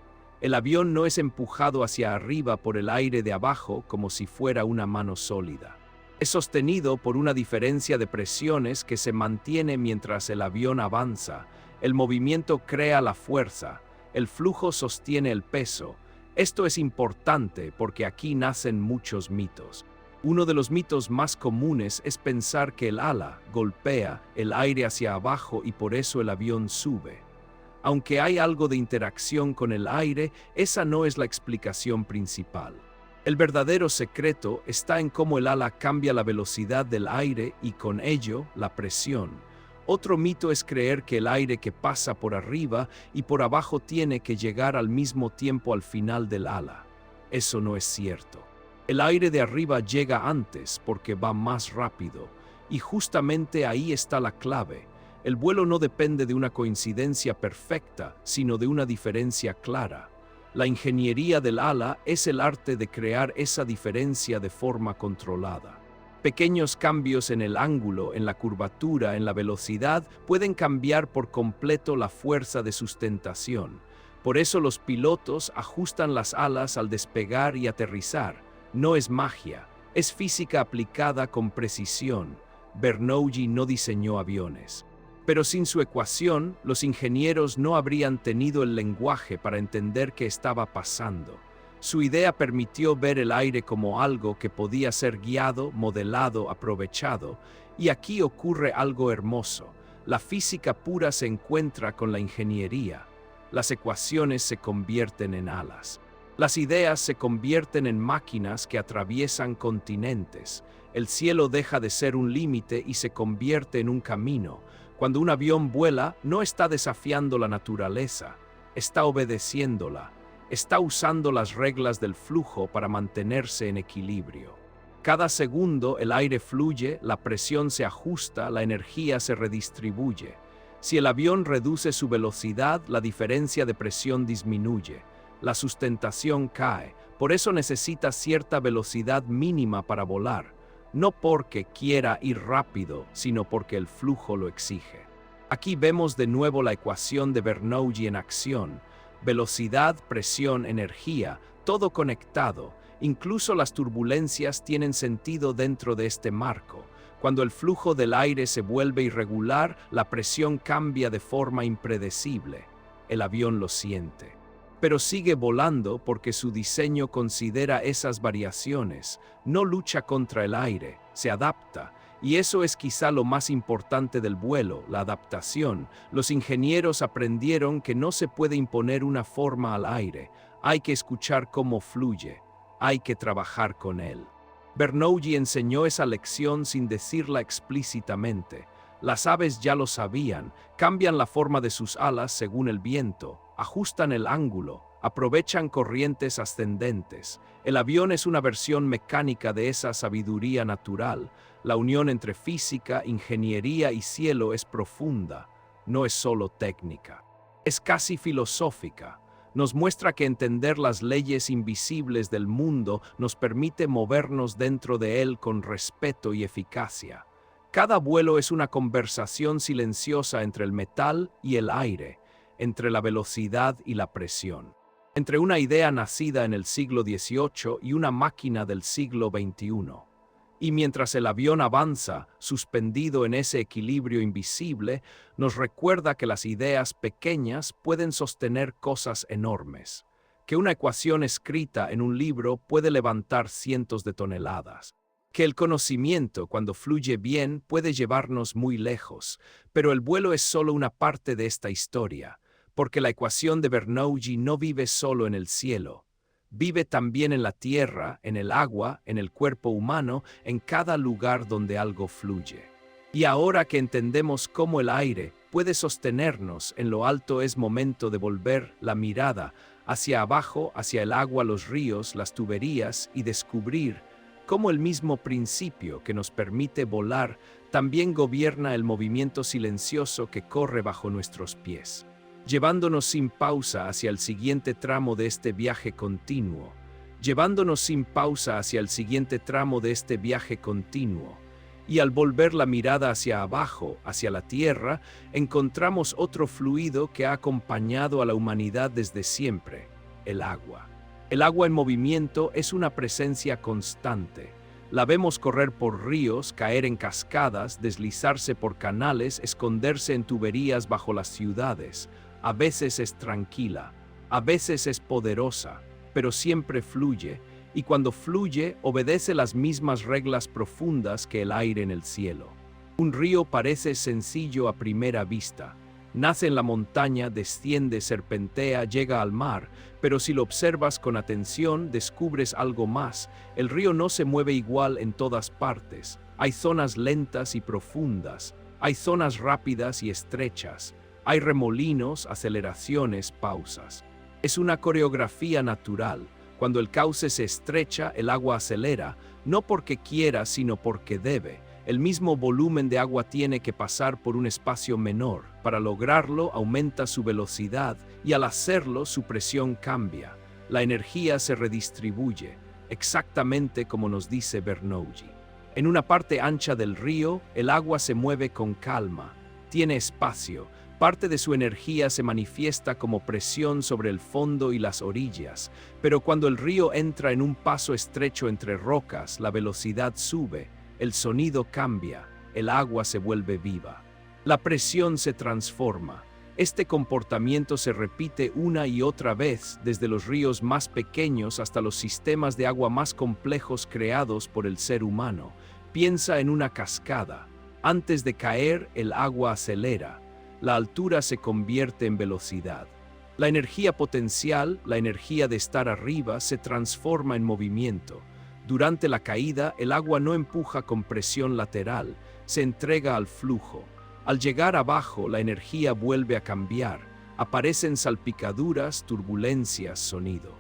El avión no es empujado hacia arriba por el aire de abajo como si fuera una mano sólida. Es sostenido por una diferencia de presiones que se mantiene mientras el avión avanza. El movimiento crea la fuerza, el flujo sostiene el peso. Esto es importante porque aquí nacen muchos mitos. Uno de los mitos más comunes es pensar que el ala golpea el aire hacia abajo y por eso el avión sube. Aunque hay algo de interacción con el aire, esa no es la explicación principal. El verdadero secreto está en cómo el ala cambia la velocidad del aire y con ello la presión. Otro mito es creer que el aire que pasa por arriba y por abajo tiene que llegar al mismo tiempo al final del ala. Eso no es cierto. El aire de arriba llega antes porque va más rápido, y justamente ahí está la clave. El vuelo no depende de una coincidencia perfecta, sino de una diferencia clara. La ingeniería del ala es el arte de crear esa diferencia de forma controlada. Pequeños cambios en el ángulo, en la curvatura, en la velocidad, pueden cambiar por completo la fuerza de sustentación. Por eso los pilotos ajustan las alas al despegar y aterrizar. No es magia, es física aplicada con precisión. Bernoulli no diseñó aviones. Pero sin su ecuación, los ingenieros no habrían tenido el lenguaje para entender qué estaba pasando. Su idea permitió ver el aire como algo que podía ser guiado, modelado, aprovechado. Y aquí ocurre algo hermoso. La física pura se encuentra con la ingeniería. Las ecuaciones se convierten en alas. Las ideas se convierten en máquinas que atraviesan continentes. El cielo deja de ser un límite y se convierte en un camino. Cuando un avión vuela, no está desafiando la naturaleza, está obedeciéndola. Está usando las reglas del flujo para mantenerse en equilibrio. Cada segundo el aire fluye, la presión se ajusta, la energía se redistribuye. Si el avión reduce su velocidad, la diferencia de presión disminuye. La sustentación cae. Por eso necesita cierta velocidad mínima para volar. No porque quiera ir rápido, sino porque el flujo lo exige. Aquí vemos de nuevo la ecuación de Bernoulli en acción. Velocidad, presión, energía, todo conectado. Incluso las turbulencias tienen sentido dentro de este marco. Cuando el flujo del aire se vuelve irregular, la presión cambia de forma impredecible. El avión lo siente. Pero sigue volando porque su diseño considera esas variaciones, no lucha contra el aire, se adapta. Y eso es quizá lo más importante del vuelo, la adaptación. Los ingenieros aprendieron que no se puede imponer una forma al aire, hay que escuchar cómo fluye, hay que trabajar con él. Bernoulli enseñó esa lección sin decirla explícitamente. Las aves ya lo sabían, cambian la forma de sus alas según el viento, ajustan el ángulo, aprovechan corrientes ascendentes. El avión es una versión mecánica de esa sabiduría natural. La unión entre física, ingeniería y cielo es profunda, no es solo técnica. Es casi filosófica. Nos muestra que entender las leyes invisibles del mundo nos permite movernos dentro de él con respeto y eficacia. Cada vuelo es una conversación silenciosa entre el metal y el aire, entre la velocidad y la presión, entre una idea nacida en el siglo XVIII y una máquina del siglo XXI. Y mientras el avión avanza, suspendido en ese equilibrio invisible, nos recuerda que las ideas pequeñas pueden sostener cosas enormes, que una ecuación escrita en un libro puede levantar cientos de toneladas, que el conocimiento, cuando fluye bien, puede llevarnos muy lejos, pero el vuelo es solo una parte de esta historia, porque la ecuación de Bernoulli no vive solo en el cielo. Vive también en la tierra, en el agua, en el cuerpo humano, en cada lugar donde algo fluye. Y ahora que entendemos cómo el aire puede sostenernos en lo alto, es momento de volver la mirada hacia abajo, hacia el agua, los ríos, las tuberías, y descubrir cómo el mismo principio que nos permite volar también gobierna el movimiento silencioso que corre bajo nuestros pies, llevándonos sin pausa hacia el siguiente tramo de este viaje continuo, llevándonos sin pausa hacia el siguiente tramo de este viaje continuo. Y al volver la mirada hacia abajo, hacia la tierra, encontramos otro fluido que ha acompañado a la humanidad desde siempre: el agua. El agua en movimiento es una presencia constante. La vemos correr por ríos, caer en cascadas, deslizarse por canales, esconderse en tuberías bajo las ciudades. A veces es tranquila, a veces es poderosa, pero siempre fluye, y cuando fluye obedece las mismas reglas profundas que el aire en el cielo. Un río parece sencillo a primera vista. Nace en la montaña, desciende, serpentea, llega al mar, pero si lo observas con atención, descubres algo más. El río no se mueve igual en todas partes. Hay zonas lentas y profundas, hay zonas rápidas y estrechas. Hay remolinos, aceleraciones, pausas. Es una coreografía natural. Cuando el cauce se estrecha, el agua acelera, no porque quiera, sino porque debe. El mismo volumen de agua tiene que pasar por un espacio menor. Para lograrlo, aumenta su velocidad y al hacerlo, su presión cambia. La energía se redistribuye, exactamente como nos dice Bernoulli. En una parte ancha del río, el agua se mueve con calma, tiene espacio. Parte de su energía se manifiesta como presión sobre el fondo y las orillas, pero cuando el río entra en un paso estrecho entre rocas, la velocidad sube, el sonido cambia, el agua se vuelve viva. La presión se transforma. Este comportamiento se repite una y otra vez, desde los ríos más pequeños hasta los sistemas de agua más complejos creados por el ser humano. Piensa en una cascada. Antes de caer, el agua acelera. La altura se convierte en velocidad. La energía potencial, la energía de estar arriba, se transforma en movimiento. Durante la caída, el agua no empuja con presión lateral, se entrega al flujo. Al llegar abajo, la energía vuelve a cambiar. Aparecen salpicaduras, turbulencias, sonido.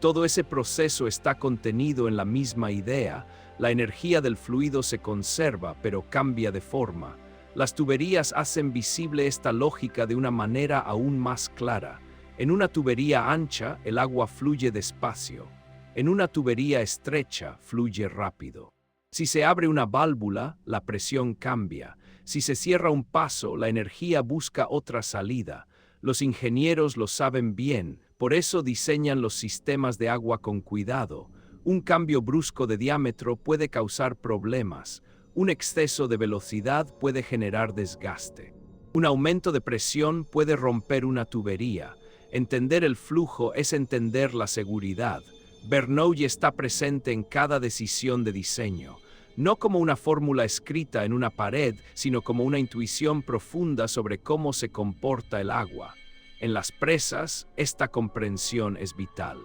Todo ese proceso está contenido en la misma idea. La energía del fluido se conserva, pero cambia de forma. Las tuberías hacen visible esta lógica de una manera aún más clara. En una tubería ancha, el agua fluye despacio. En una tubería estrecha, fluye rápido. Si se abre una válvula, la presión cambia. Si se cierra un paso, la energía busca otra salida. Los ingenieros lo saben bien, por eso diseñan los sistemas de agua con cuidado. Un cambio brusco de diámetro puede causar problemas. Un exceso de velocidad puede generar desgaste. Un aumento de presión puede romper una tubería. Entender el flujo es entender la seguridad. Bernoulli está presente en cada decisión de diseño, no como una fórmula escrita en una pared, sino como una intuición profunda sobre cómo se comporta el agua. En las presas, esta comprensión es vital.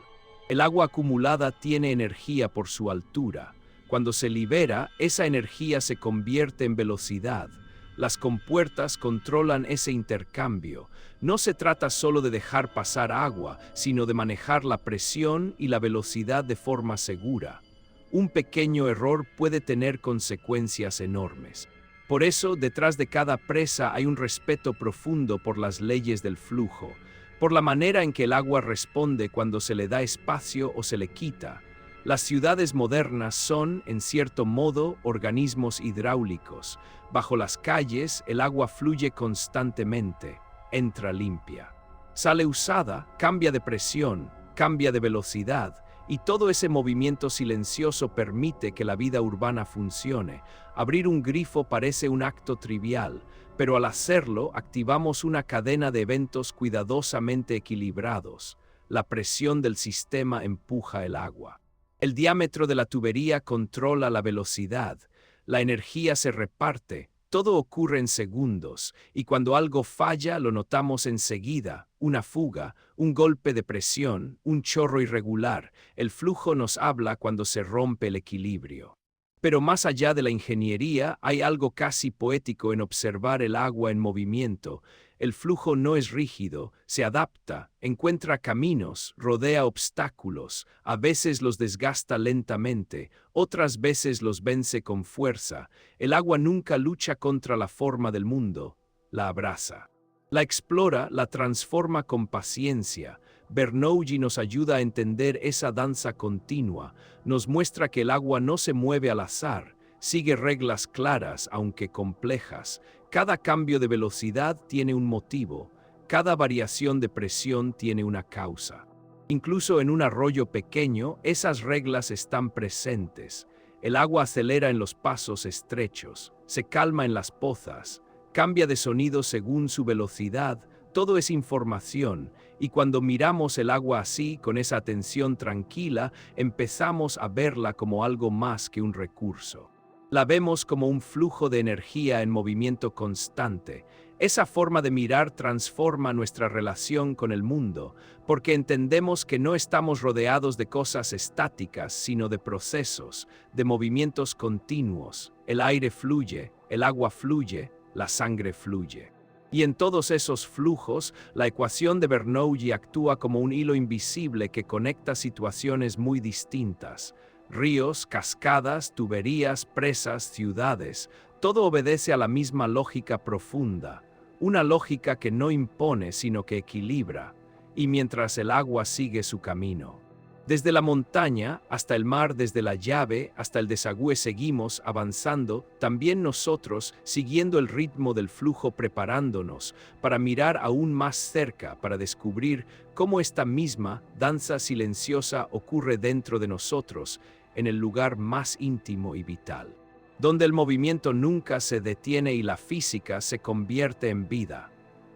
El agua acumulada tiene energía por su altura. Cuando se libera, esa energía se convierte en velocidad. Las compuertas controlan ese intercambio. No se trata solo de dejar pasar agua, sino de manejar la presión y la velocidad de forma segura. Un pequeño error puede tener consecuencias enormes. Por eso, detrás de cada presa hay un respeto profundo por las leyes del flujo, por la manera en que el agua responde cuando se le da espacio o se le quita. Las ciudades modernas son, en cierto modo, organismos hidráulicos. Bajo las calles, el agua fluye constantemente, entra limpia. Sale usada, cambia de presión, cambia de velocidad, y todo ese movimiento silencioso permite que la vida urbana funcione. Abrir un grifo parece un acto trivial, pero al hacerlo activamos una cadena de eventos cuidadosamente equilibrados. La presión del sistema empuja el agua. El diámetro de la tubería controla la velocidad. La energía se reparte. Todo ocurre en segundos, y cuando algo falla lo notamos enseguida. Una fuga, un golpe de presión, un chorro irregular. El flujo nos habla cuando se rompe el equilibrio. Pero más allá de la ingeniería, hay algo casi poético en observar el agua en movimiento. El flujo no es rígido, se adapta, encuentra caminos, rodea obstáculos, a veces los desgasta lentamente, otras veces los vence con fuerza. El agua nunca lucha contra la forma del mundo, la abraza. La explora, la transforma con paciencia. Bernoulli nos ayuda a entender esa danza continua, nos muestra que el agua no se mueve al azar, sigue reglas claras aunque complejas. Cada cambio de velocidad tiene un motivo, cada variación de presión tiene una causa. Incluso en un arroyo pequeño, esas reglas están presentes. El agua acelera en los pasos estrechos, se calma en las pozas, cambia de sonido según su velocidad. Todo es información, y cuando miramos el agua así, con esa atención tranquila, empezamos a verla como algo más que un recurso. La vemos como un flujo de energía en movimiento constante. Esa forma de mirar transforma nuestra relación con el mundo, porque entendemos que no estamos rodeados de cosas estáticas, sino de procesos, de movimientos continuos. El aire fluye, el agua fluye, la sangre fluye. Y en todos esos flujos, la ecuación de Bernoulli actúa como un hilo invisible que conecta situaciones muy distintas. Ríos, cascadas, tuberías, presas, ciudades, todo obedece a la misma lógica profunda, una lógica que no impone sino que equilibra, y mientras el agua sigue su camino. Desde la montaña hasta el mar, desde la llave hasta el desagüe seguimos avanzando, también nosotros siguiendo el ritmo del flujo, preparándonos para mirar aún más cerca, para descubrir cómo esta misma danza silenciosa ocurre dentro de nosotros, en el lugar más íntimo y vital, donde el movimiento nunca se detiene y la física se convierte en vida,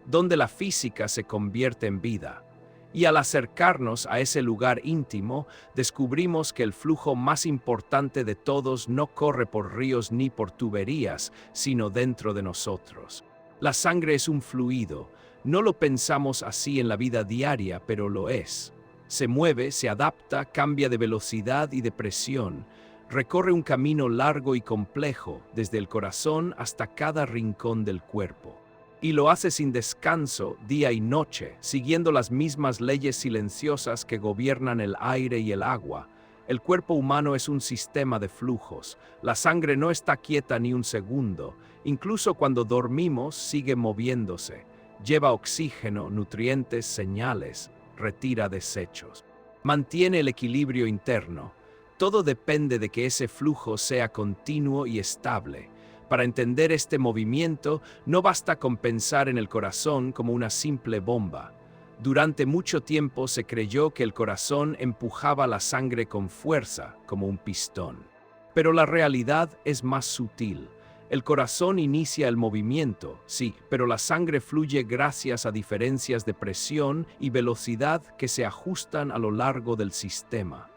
donde la física se convierte en vida. Y al acercarnos a ese lugar íntimo, descubrimos que el flujo más importante de todos no corre por ríos ni por tuberías, sino dentro de nosotros. La sangre es un fluido. No lo pensamos así en la vida diaria, pero lo es. Se mueve, se adapta, cambia de velocidad y de presión. Recorre un camino largo y complejo, desde el corazón hasta cada rincón del cuerpo. Y lo hace sin descanso, día y noche, siguiendo las mismas leyes silenciosas que gobiernan el aire y el agua. El cuerpo humano es un sistema de flujos. La sangre no está quieta ni un segundo. Incluso cuando dormimos, sigue moviéndose. Lleva oxígeno, nutrientes, señales, retira desechos. Mantiene el equilibrio interno. Todo depende de que ese flujo sea continuo y estable. Para entender este movimiento, no basta con pensar en el corazón como una simple bomba. Durante mucho tiempo se creyó que el corazón empujaba la sangre con fuerza, como un pistón. Pero la realidad es más sutil. El corazón inicia el movimiento, sí, pero la sangre fluye gracias a diferencias de presión y velocidad que se ajustan a lo largo del sistema.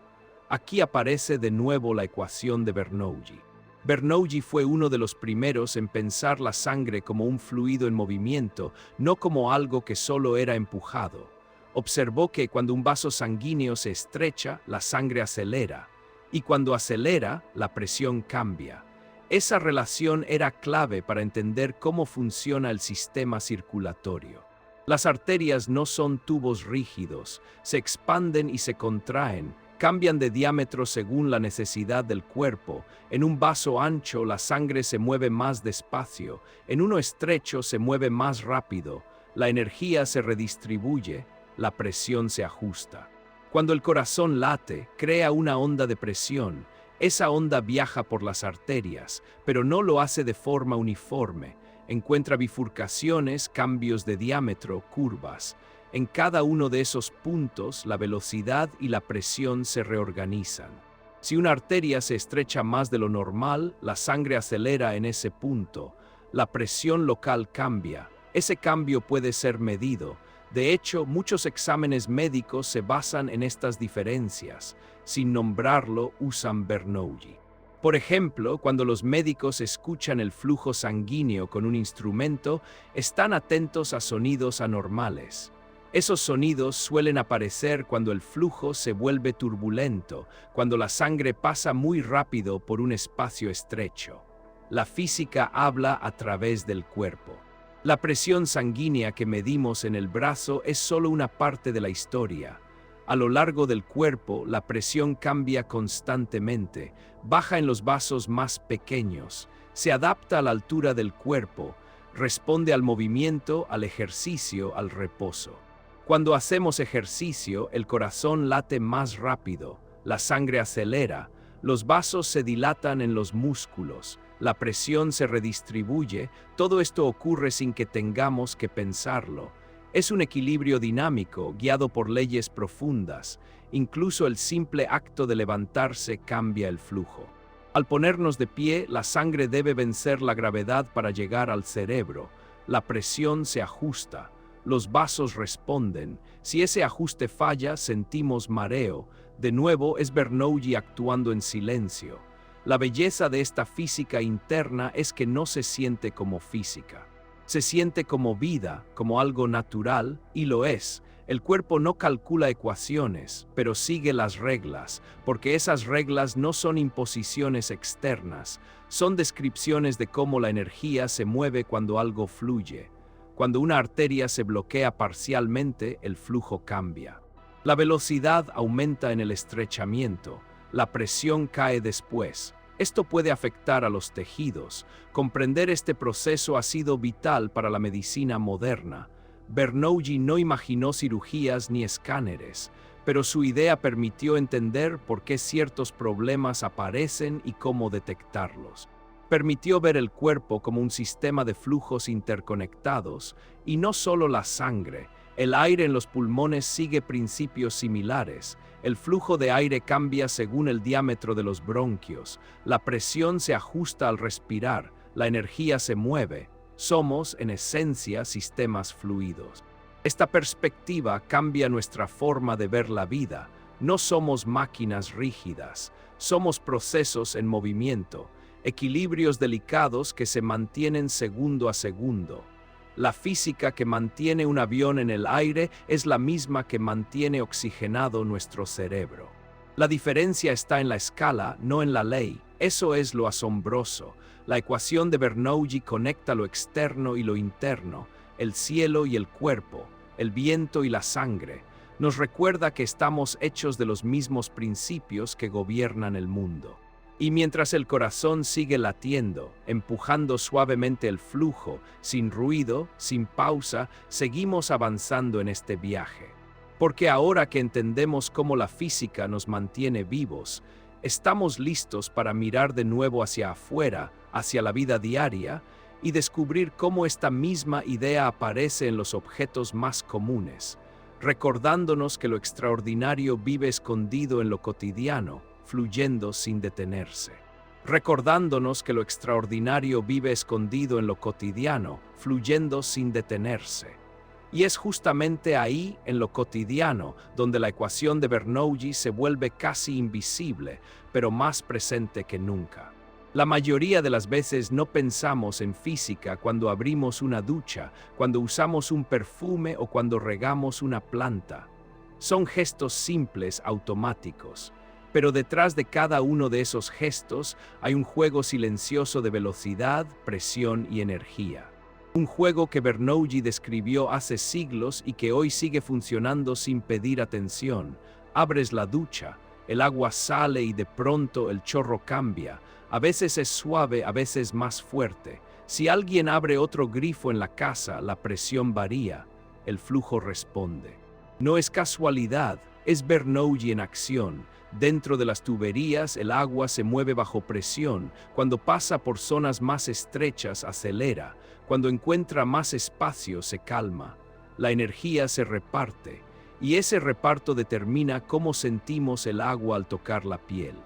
Aquí aparece de nuevo la ecuación de Bernoulli. Bernoulli fue uno de los primeros en pensar la sangre como un fluido en movimiento, no como algo que solo era empujado. Observó que cuando un vaso sanguíneo se estrecha, la sangre acelera, y cuando acelera, la presión cambia. Esa relación era clave para entender cómo funciona el sistema circulatorio. Las arterias no son tubos rígidos, se expanden y se contraen, cambian de diámetro según la necesidad del cuerpo. En un vaso ancho la sangre se mueve más despacio, en uno estrecho se mueve más rápido, la energía se redistribuye, la presión se ajusta. Cuando el corazón late, crea una onda de presión. Esa onda viaja por las arterias, pero no lo hace de forma uniforme. Encuentra bifurcaciones, cambios de diámetro, curvas. En cada uno de esos puntos, la velocidad y la presión se reorganizan. Si una arteria se estrecha más de lo normal, la sangre acelera en ese punto. La presión local cambia. Ese cambio puede ser medido. De hecho, muchos exámenes médicos se basan en estas diferencias. Sin nombrarlo, usan Bernoulli. Por ejemplo, cuando los médicos escuchan el flujo sanguíneo con un instrumento, están atentos a sonidos anormales. Esos sonidos suelen aparecer cuando el flujo se vuelve turbulento, cuando la sangre pasa muy rápido por un espacio estrecho. La física habla a través del cuerpo. La presión sanguínea que medimos en el brazo es solo una parte de la historia. A lo largo del cuerpo, la presión cambia constantemente, baja en los vasos más pequeños, se adapta a la altura del cuerpo, responde al movimiento, al ejercicio, al reposo. Cuando hacemos ejercicio, el corazón late más rápido, la sangre acelera, los vasos se dilatan en los músculos, la presión se redistribuye, todo esto ocurre sin que tengamos que pensarlo. Es un equilibrio dinámico, guiado por leyes profundas. Incluso el simple acto de levantarse cambia el flujo. Al ponernos de pie, la sangre debe vencer la gravedad para llegar al cerebro. La presión se ajusta. Los vasos responden. Si ese ajuste falla, sentimos mareo. De nuevo, es Bernoulli actuando en silencio. La belleza de esta física interna es que no se siente como física. Se siente como vida, como algo natural, y lo es. El cuerpo no calcula ecuaciones, pero sigue las reglas, porque esas reglas no son imposiciones externas, son descripciones de cómo la energía se mueve cuando algo fluye. Cuando una arteria se bloquea parcialmente, el flujo cambia. La velocidad aumenta en el estrechamiento, la presión cae después. Esto puede afectar a los tejidos. Comprender este proceso ha sido vital para la medicina moderna. Bernoulli no imaginó cirugías ni escáneres, pero su idea permitió entender por qué ciertos problemas aparecen y cómo detectarlos. Permitió ver el cuerpo como un sistema de flujos interconectados, y no solo la sangre. El aire en los pulmones sigue principios similares. El flujo de aire cambia según el diámetro de los bronquios. La presión se ajusta al respirar. La energía se mueve. Somos, en esencia, sistemas fluidos. Esta perspectiva cambia nuestra forma de ver la vida. No somos máquinas rígidas. Somos procesos en movimiento, equilibrios delicados que se mantienen segundo a segundo. La física que mantiene un avión en el aire es la misma que mantiene oxigenado nuestro cerebro. La diferencia está en la escala, no en la ley. Eso es lo asombroso. La ecuación de Bernoulli conecta lo externo y lo interno. el cielo y el cuerpo, el viento y la sangre, nos recuerda que estamos hechos de los mismos principios que gobiernan el mundo. Y mientras el corazón sigue latiendo, empujando suavemente el flujo, sin ruido, sin pausa, seguimos avanzando en este viaje. Porque ahora que entendemos cómo la física nos mantiene vivos, estamos listos para mirar de nuevo hacia afuera, hacia la vida diaria, y descubrir cómo esta misma idea aparece en los objetos más comunes, recordándonos que lo extraordinario vive escondido en lo cotidiano, fluyendo sin detenerse. Recordándonos que lo extraordinario vive escondido en lo cotidiano, fluyendo sin detenerse. Y es justamente ahí, en lo cotidiano, donde la ecuación de Bernoulli se vuelve casi invisible, pero más presente que nunca. La mayoría de las veces no pensamos en física cuando abrimos una ducha, cuando usamos un perfume o cuando regamos una planta. Son gestos simples, automáticos. Pero detrás de cada uno de esos gestos hay un juego silencioso de velocidad, presión y energía. Un juego que Bernoulli describió hace siglos y que hoy sigue funcionando sin pedir atención. Abres la ducha, el agua sale y de pronto el chorro cambia. A veces es suave, a veces más fuerte. Si alguien abre otro grifo en la casa, la presión varía, el flujo responde. No es casualidad, es Bernoulli en acción. Dentro de las tuberías, el agua se mueve bajo presión. Cuando pasa por zonas más estrechas, acelera. Cuando encuentra más espacio, se calma. La energía se reparte, y ese reparto determina cómo sentimos el agua al tocar la piel.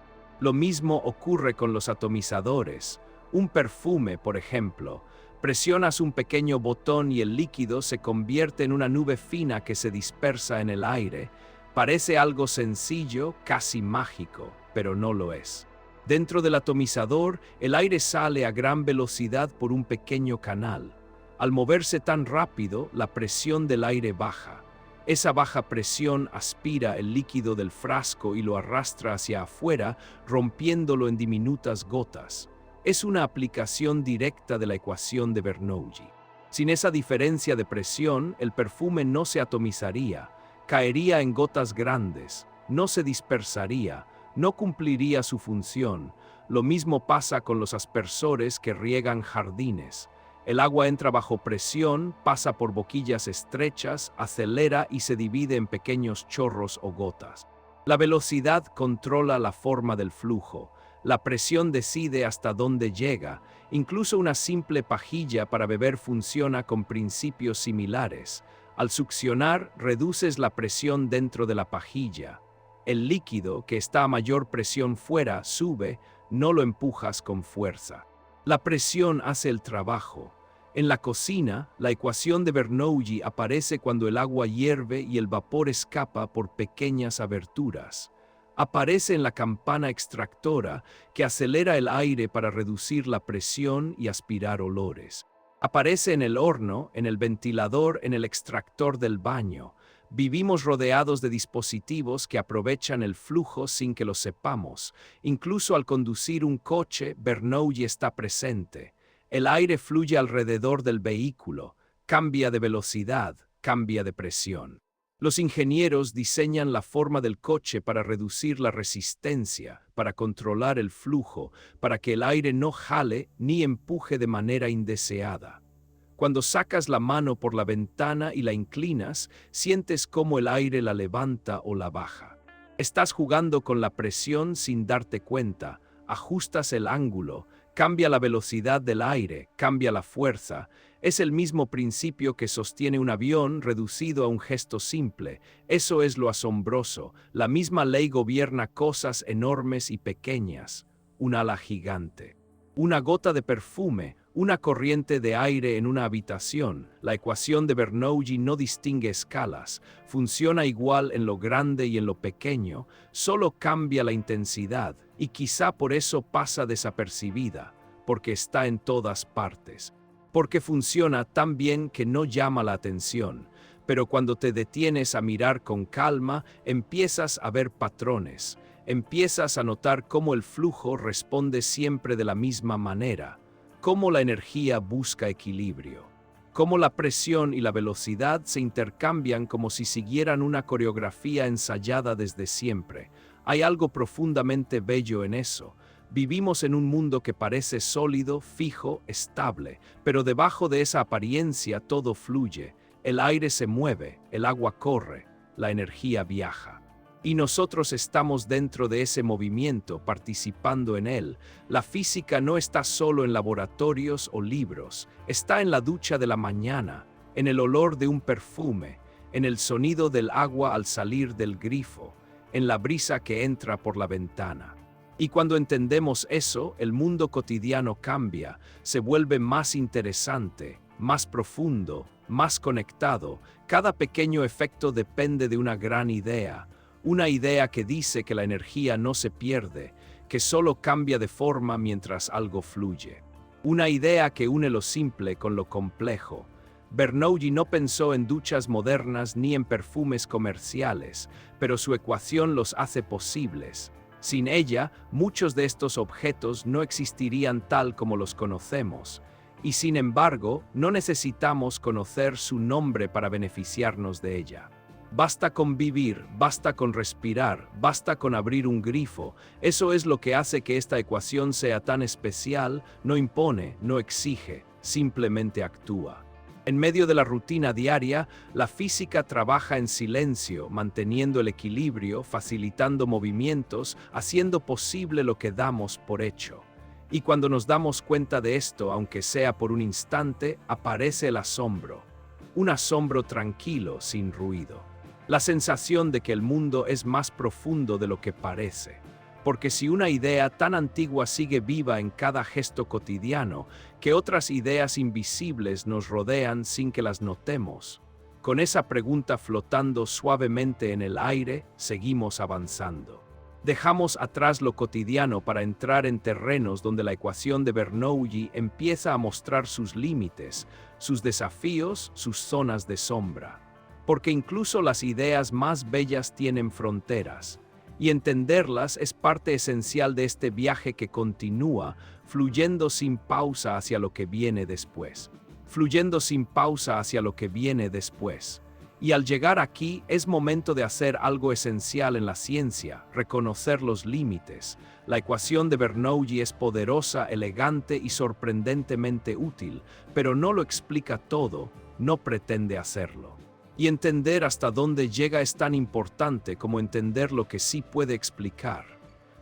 Lo mismo ocurre con los atomizadores. Un perfume, por ejemplo. Presionas un pequeño botón y el líquido se convierte en una nube fina que se dispersa en el aire. Parece algo sencillo, casi mágico, pero no lo es. Dentro del atomizador, el aire sale a gran velocidad por un pequeño canal. Al moverse tan rápido, la presión del aire baja. Esa baja presión aspira el líquido del frasco y lo arrastra hacia afuera, rompiéndolo en diminutas gotas. Es una aplicación directa de la ecuación de Bernoulli. Sin esa diferencia de presión, el perfume no se atomizaría, caería en gotas grandes, no se dispersaría, no cumpliría su función. Lo mismo pasa con los aspersores que riegan jardines. El agua entra bajo presión, pasa por boquillas estrechas, acelera y se divide en pequeños chorros o gotas. La velocidad controla la forma del flujo. La presión decide hasta dónde llega. Incluso una simple pajilla para beber funciona con principios similares. Al succionar, reduces la presión dentro de la pajilla. El líquido, que está a mayor presión fuera, sube, no lo empujas con fuerza. La presión hace el trabajo. En la cocina, la ecuación de Bernoulli aparece cuando el agua hierve y el vapor escapa por pequeñas aberturas. Aparece en la campana extractora, que acelera el aire para reducir la presión y aspirar olores. Aparece en el horno, en el ventilador, en el extractor del baño. Vivimos rodeados de dispositivos que aprovechan el flujo sin que lo sepamos. Incluso al conducir un coche, Bernoulli está presente. El aire fluye alrededor del vehículo, cambia de velocidad, cambia de presión. Los ingenieros diseñan la forma del coche para reducir la resistencia, para controlar el flujo, para que el aire no jale ni empuje de manera indeseada. Cuando sacas la mano por la ventana y la inclinas, sientes cómo el aire la levanta o la baja. Estás jugando con la presión sin darte cuenta, ajustas el ángulo, cambia la velocidad del aire, cambia la fuerza. Es el mismo principio que sostiene un avión reducido a un gesto simple. Eso es lo asombroso. La misma ley gobierna cosas enormes y pequeñas. Un ala gigante. Una gota de perfume, una corriente de aire en una habitación. La ecuación de Bernoulli no distingue escalas. Funciona igual en lo grande y en lo pequeño. Solo cambia la intensidad y quizá por eso pasa desapercibida, porque está en todas partes. Porque funciona tan bien que no llama la atención, pero cuando te detienes a mirar con calma, empiezas a ver patrones, empiezas a notar cómo el flujo responde siempre de la misma manera, cómo la energía busca equilibrio. cómo la presión y la velocidad se intercambian como si siguieran una coreografía ensayada desde siempre. Hay algo profundamente bello en eso. Vivimos en un mundo que parece sólido, fijo, estable, pero debajo de esa apariencia todo fluye. El aire se mueve, el agua corre, la energía viaja. Y nosotros estamos dentro de ese movimiento, participando en él. La física no está solo en laboratorios o libros, está en la ducha de la mañana, en el olor de un perfume, en el sonido del agua al salir del grifo, en la brisa que entra por la ventana. Y cuando entendemos eso, el mundo cotidiano cambia, se vuelve más interesante, más profundo, más conectado. Cada pequeño efecto depende de una gran idea. Una idea que dice que la energía no se pierde, que solo cambia de forma mientras algo fluye. Una idea que une lo simple con lo complejo. Bernoulli no pensó en duchas modernas ni en perfumes comerciales, pero su ecuación los hace posibles. Sin ella, muchos de estos objetos no existirían tal como los conocemos. Y sin embargo, no necesitamos conocer su nombre para beneficiarnos de ella. Basta con vivir, basta con respirar, basta con abrir un grifo. Eso es lo que hace que esta ecuación sea tan especial. No impone, no exige, simplemente actúa. En medio de la rutina diaria, la física trabaja en silencio, manteniendo el equilibrio, facilitando movimientos, haciendo posible lo que damos por hecho. Y cuando nos damos cuenta de esto, aunque sea por un instante, aparece el asombro. Un asombro tranquilo, sin ruido. La sensación de que el mundo es más profundo de lo que parece. Porque si una idea tan antigua sigue viva en cada gesto cotidiano, que otras ideas invisibles nos rodean sin que las notemos. Con esa pregunta flotando suavemente en el aire, seguimos avanzando. Dejamos atrás lo cotidiano para entrar en terrenos donde la ecuación de Bernoulli empieza a mostrar sus límites, sus desafíos, sus zonas de sombra. Porque incluso las ideas más bellas tienen fronteras, y entenderlas es parte esencial de este viaje que continúa, fluyendo sin pausa hacia lo que viene después. Fluyendo sin pausa hacia lo que viene después. Y al llegar aquí es momento de hacer algo esencial en la ciencia, reconocer los límites. La ecuación de Bernoulli es poderosa, elegante y sorprendentemente útil, pero no lo explica todo, no pretende hacerlo. Y entender hasta dónde llega es tan importante como entender lo que sí puede explicar.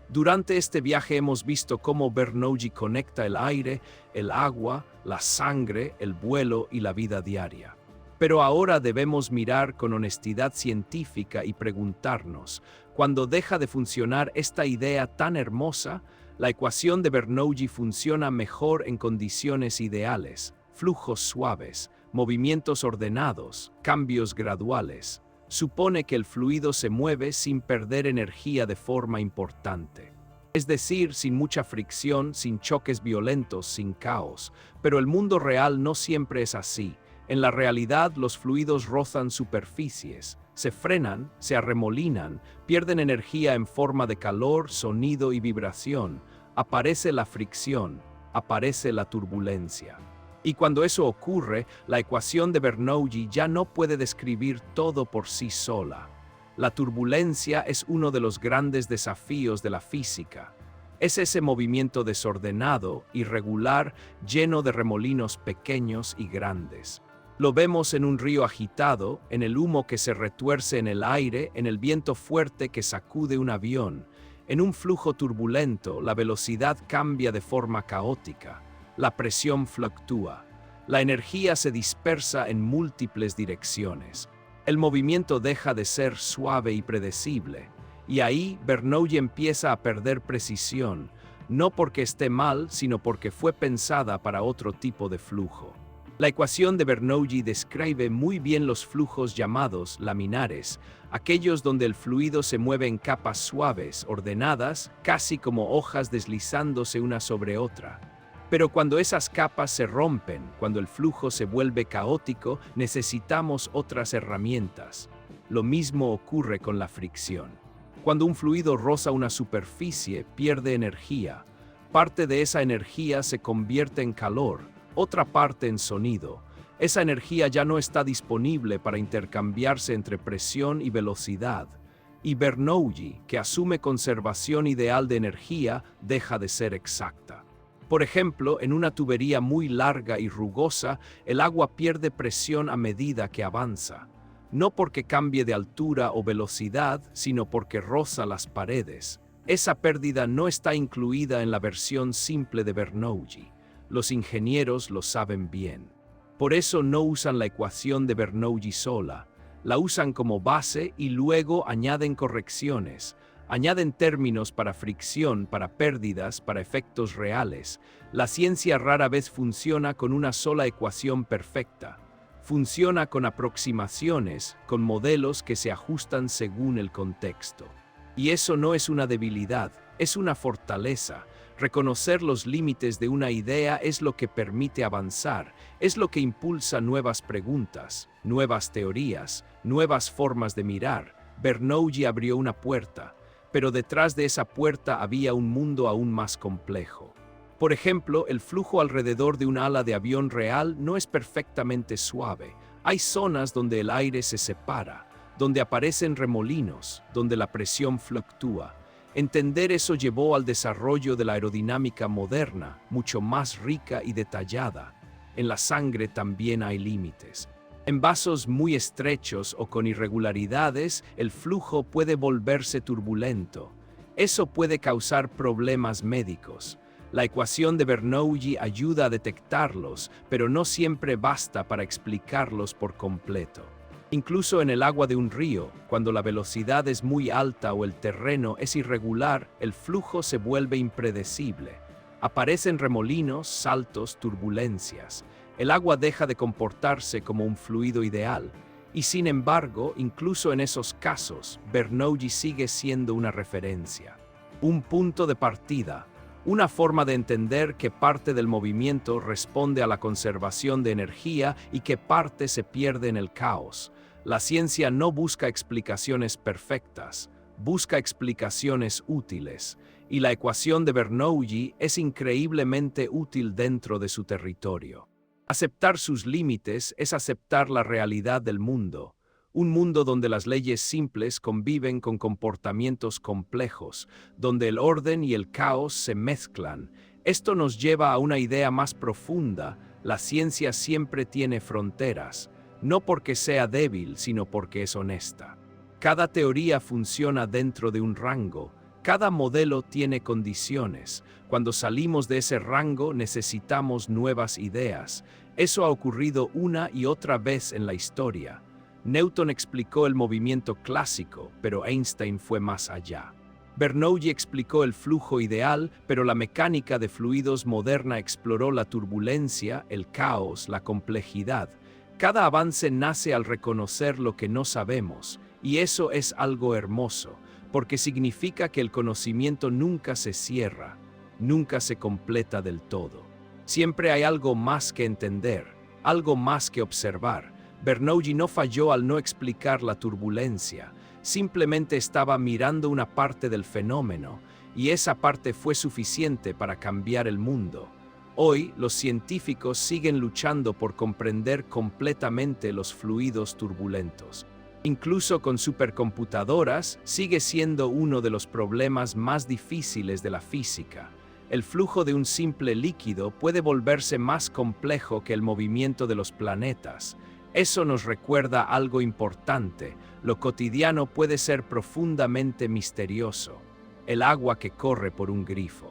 Durante este viaje hemos visto cómo Bernoulli conecta el aire, el agua, la sangre, el vuelo y la vida diaria. Pero ahora debemos mirar con honestidad científica y preguntarnos, ¿cuándo deja de funcionar esta idea tan hermosa? La ecuación de Bernoulli funciona mejor en condiciones ideales, flujos suaves, movimientos ordenados, cambios graduales. Supone que el fluido se mueve sin perder energía de forma importante. Es decir, sin mucha fricción, sin choques violentos, sin caos. Pero el mundo real no siempre es así. En la realidad, los fluidos rozan superficies, se frenan, se arremolinan, pierden energía en forma de calor, sonido y vibración. Aparece la fricción, aparece la turbulencia. Y cuando eso ocurre, la ecuación de Bernoulli ya no puede describir todo por sí sola. La turbulencia es uno de los grandes desafíos de la física. Es ese movimiento desordenado, irregular, lleno de remolinos pequeños y grandes. Lo vemos en un río agitado, en el humo que se retuerce en el aire, en el viento fuerte que sacude un avión. En un flujo turbulento, la velocidad cambia de forma caótica. La presión fluctúa. La energía se dispersa en múltiples direcciones. El movimiento deja de ser suave y predecible. Y ahí Bernoulli empieza a perder precisión, no porque esté mal, sino porque fue pensada para otro tipo de flujo. La ecuación de Bernoulli describe muy bien los flujos llamados laminares, aquellos donde el fluido se mueve en capas suaves, ordenadas, casi como hojas deslizándose una sobre otra. Pero cuando esas capas se rompen, cuando el flujo se vuelve caótico, necesitamos otras herramientas. Lo mismo ocurre con la fricción. Cuando un fluido roza una superficie, pierde energía. Parte de esa energía se convierte en calor, otra parte en sonido. Esa energía ya no está disponible para intercambiarse entre presión y velocidad. Y Bernoulli, que asume conservación ideal de energía, deja de ser exacta. Por ejemplo, en una tubería muy larga y rugosa, el agua pierde presión a medida que avanza. No porque cambie de altura o velocidad, sino porque roza las paredes. Esa pérdida no está incluida en la versión simple de Bernoulli. Los ingenieros lo saben bien. Por eso no usan la ecuación de Bernoulli sola. La usan como base y luego añaden correcciones. Añaden términos para fricción, para pérdidas, para efectos reales. La ciencia rara vez funciona con una sola ecuación perfecta. Funciona con aproximaciones, con modelos que se ajustan según el contexto. Y eso no es una debilidad, es una fortaleza. Reconocer los límites de una idea es lo que permite avanzar, es lo que impulsa nuevas preguntas, nuevas teorías, nuevas formas de mirar. Bernoulli abrió una puerta, pero detrás de esa puerta había un mundo aún más complejo. Por ejemplo, el flujo alrededor de un ala de avión real no es perfectamente suave. Hay zonas donde el aire se separa, donde aparecen remolinos, donde la presión fluctúa. Entender eso llevó al desarrollo de la aerodinámica moderna, mucho más rica y detallada. En la sangre también hay límites. En vasos muy estrechos o con irregularidades, el flujo puede volverse turbulento. Eso puede causar problemas médicos. La ecuación de Bernoulli ayuda a detectarlos, pero no siempre basta para explicarlos por completo. Incluso en el agua de un río, cuando la velocidad es muy alta o el terreno es irregular, el flujo se vuelve impredecible. Aparecen remolinos, saltos, turbulencias. El agua deja de comportarse como un fluido ideal. Y sin embargo, incluso en esos casos, Bernoulli sigue siendo una referencia. Un punto de partida. Una forma de entender que parte del movimiento responde a la conservación de energía y que parte se pierde en el caos. La ciencia no busca explicaciones perfectas, busca explicaciones útiles, y la ecuación de Bernoulli es increíblemente útil dentro de su territorio. Aceptar sus límites es aceptar la realidad del mundo. Un mundo donde las leyes simples conviven con comportamientos complejos, donde el orden y el caos se mezclan. Esto nos lleva a una idea más profunda: la ciencia siempre tiene fronteras, no porque sea débil, sino porque es honesta. Cada teoría funciona dentro de un rango, cada modelo tiene condiciones. Cuando salimos de ese rango necesitamos nuevas ideas. Eso ha ocurrido una y otra vez en la historia. Newton explicó el movimiento clásico, pero Einstein fue más allá. Bernoulli explicó el flujo ideal, pero la mecánica de fluidos moderna exploró la turbulencia, el caos, la complejidad. Cada avance nace al reconocer lo que no sabemos, y eso es algo hermoso, porque significa que el conocimiento nunca se cierra, nunca se completa del todo. Siempre hay algo más que entender, algo más que observar. Bernoulli no falló al no explicar la turbulencia, simplemente estaba mirando una parte del fenómeno, y esa parte fue suficiente para cambiar el mundo. Hoy, los científicos siguen luchando por comprender completamente los fluidos turbulentos. Incluso con supercomputadoras, sigue siendo uno de los problemas más difíciles de la física. El flujo de un simple líquido puede volverse más complejo que el movimiento de los planetas. Eso nos recuerda algo importante: lo cotidiano puede ser profundamente misterioso. El agua que corre por un grifo,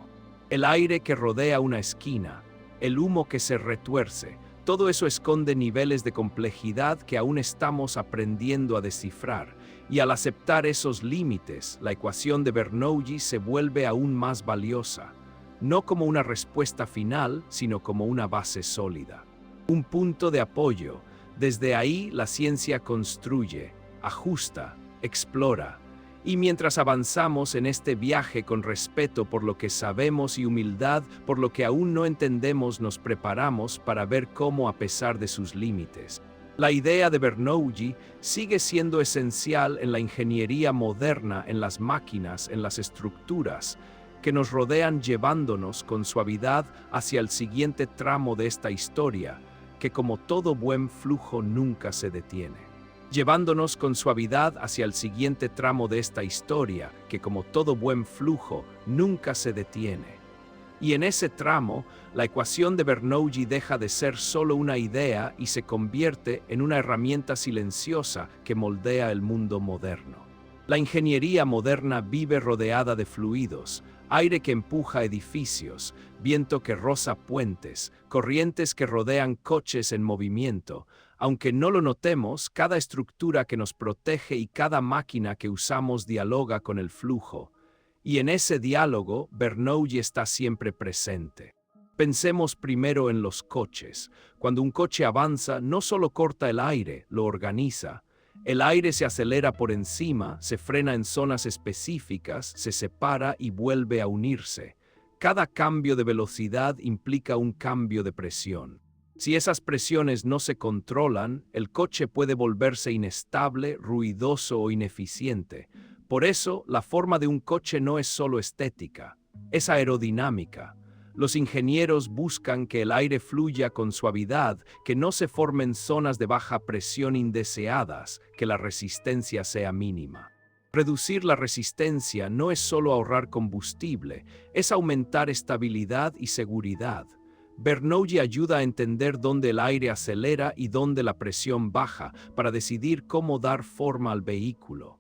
el aire que rodea una esquina, el humo que se retuerce, todo eso esconde niveles de complejidad que aún estamos aprendiendo a descifrar. Y al aceptar esos límites, la ecuación de Bernoulli se vuelve aún más valiosa, no como una respuesta final, sino como una base sólida, un punto de apoyo. Desde ahí la ciencia construye, ajusta, explora, y mientras avanzamos en este viaje con respeto por lo que sabemos y humildad por lo que aún no entendemos, nos preparamos para ver cómo, a pesar de sus límites, la idea de Bernoulli sigue siendo esencial en la ingeniería moderna, en las máquinas, en las estructuras que nos rodean, llevándonos con suavidad hacia el siguiente tramo de esta historia, que como todo buen flujo nunca se detiene, llevándonos con suavidad hacia el siguiente tramo de esta historia, que como todo buen flujo nunca se detiene. Y en ese tramo, la ecuación de Bernoulli deja de ser solo una idea y se convierte en una herramienta silenciosa que moldea el mundo moderno. La ingeniería moderna vive rodeada de fluidos, aire que empuja edificios, viento que roza puentes, corrientes que rodean coches en movimiento. Aunque no lo notemos, cada estructura que nos protege y cada máquina que usamos dialoga con el flujo. Y en ese diálogo, Bernoulli está siempre presente. Pensemos primero en los coches. Cuando un coche avanza, no solo corta el aire, lo organiza. El aire se acelera por encima, se frena en zonas específicas, se separa y vuelve a unirse. Cada cambio de velocidad implica un cambio de presión. Si esas presiones no se controlan, el coche puede volverse inestable, ruidoso o ineficiente. Por eso, la forma de un coche no es solo estética, es aerodinámica. Los ingenieros buscan que el aire fluya con suavidad, que no se formen zonas de baja presión indeseadas, que la resistencia sea mínima. Reducir la resistencia no es solo ahorrar combustible, es aumentar estabilidad y seguridad. Bernoulli ayuda a entender dónde el aire acelera y dónde la presión baja para decidir cómo dar forma al vehículo.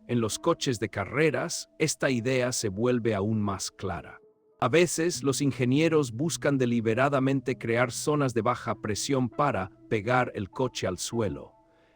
En los coches de carreras, esta idea se vuelve aún más clara. A veces, los ingenieros buscan deliberadamente crear zonas de baja presión para pegar el coche al suelo.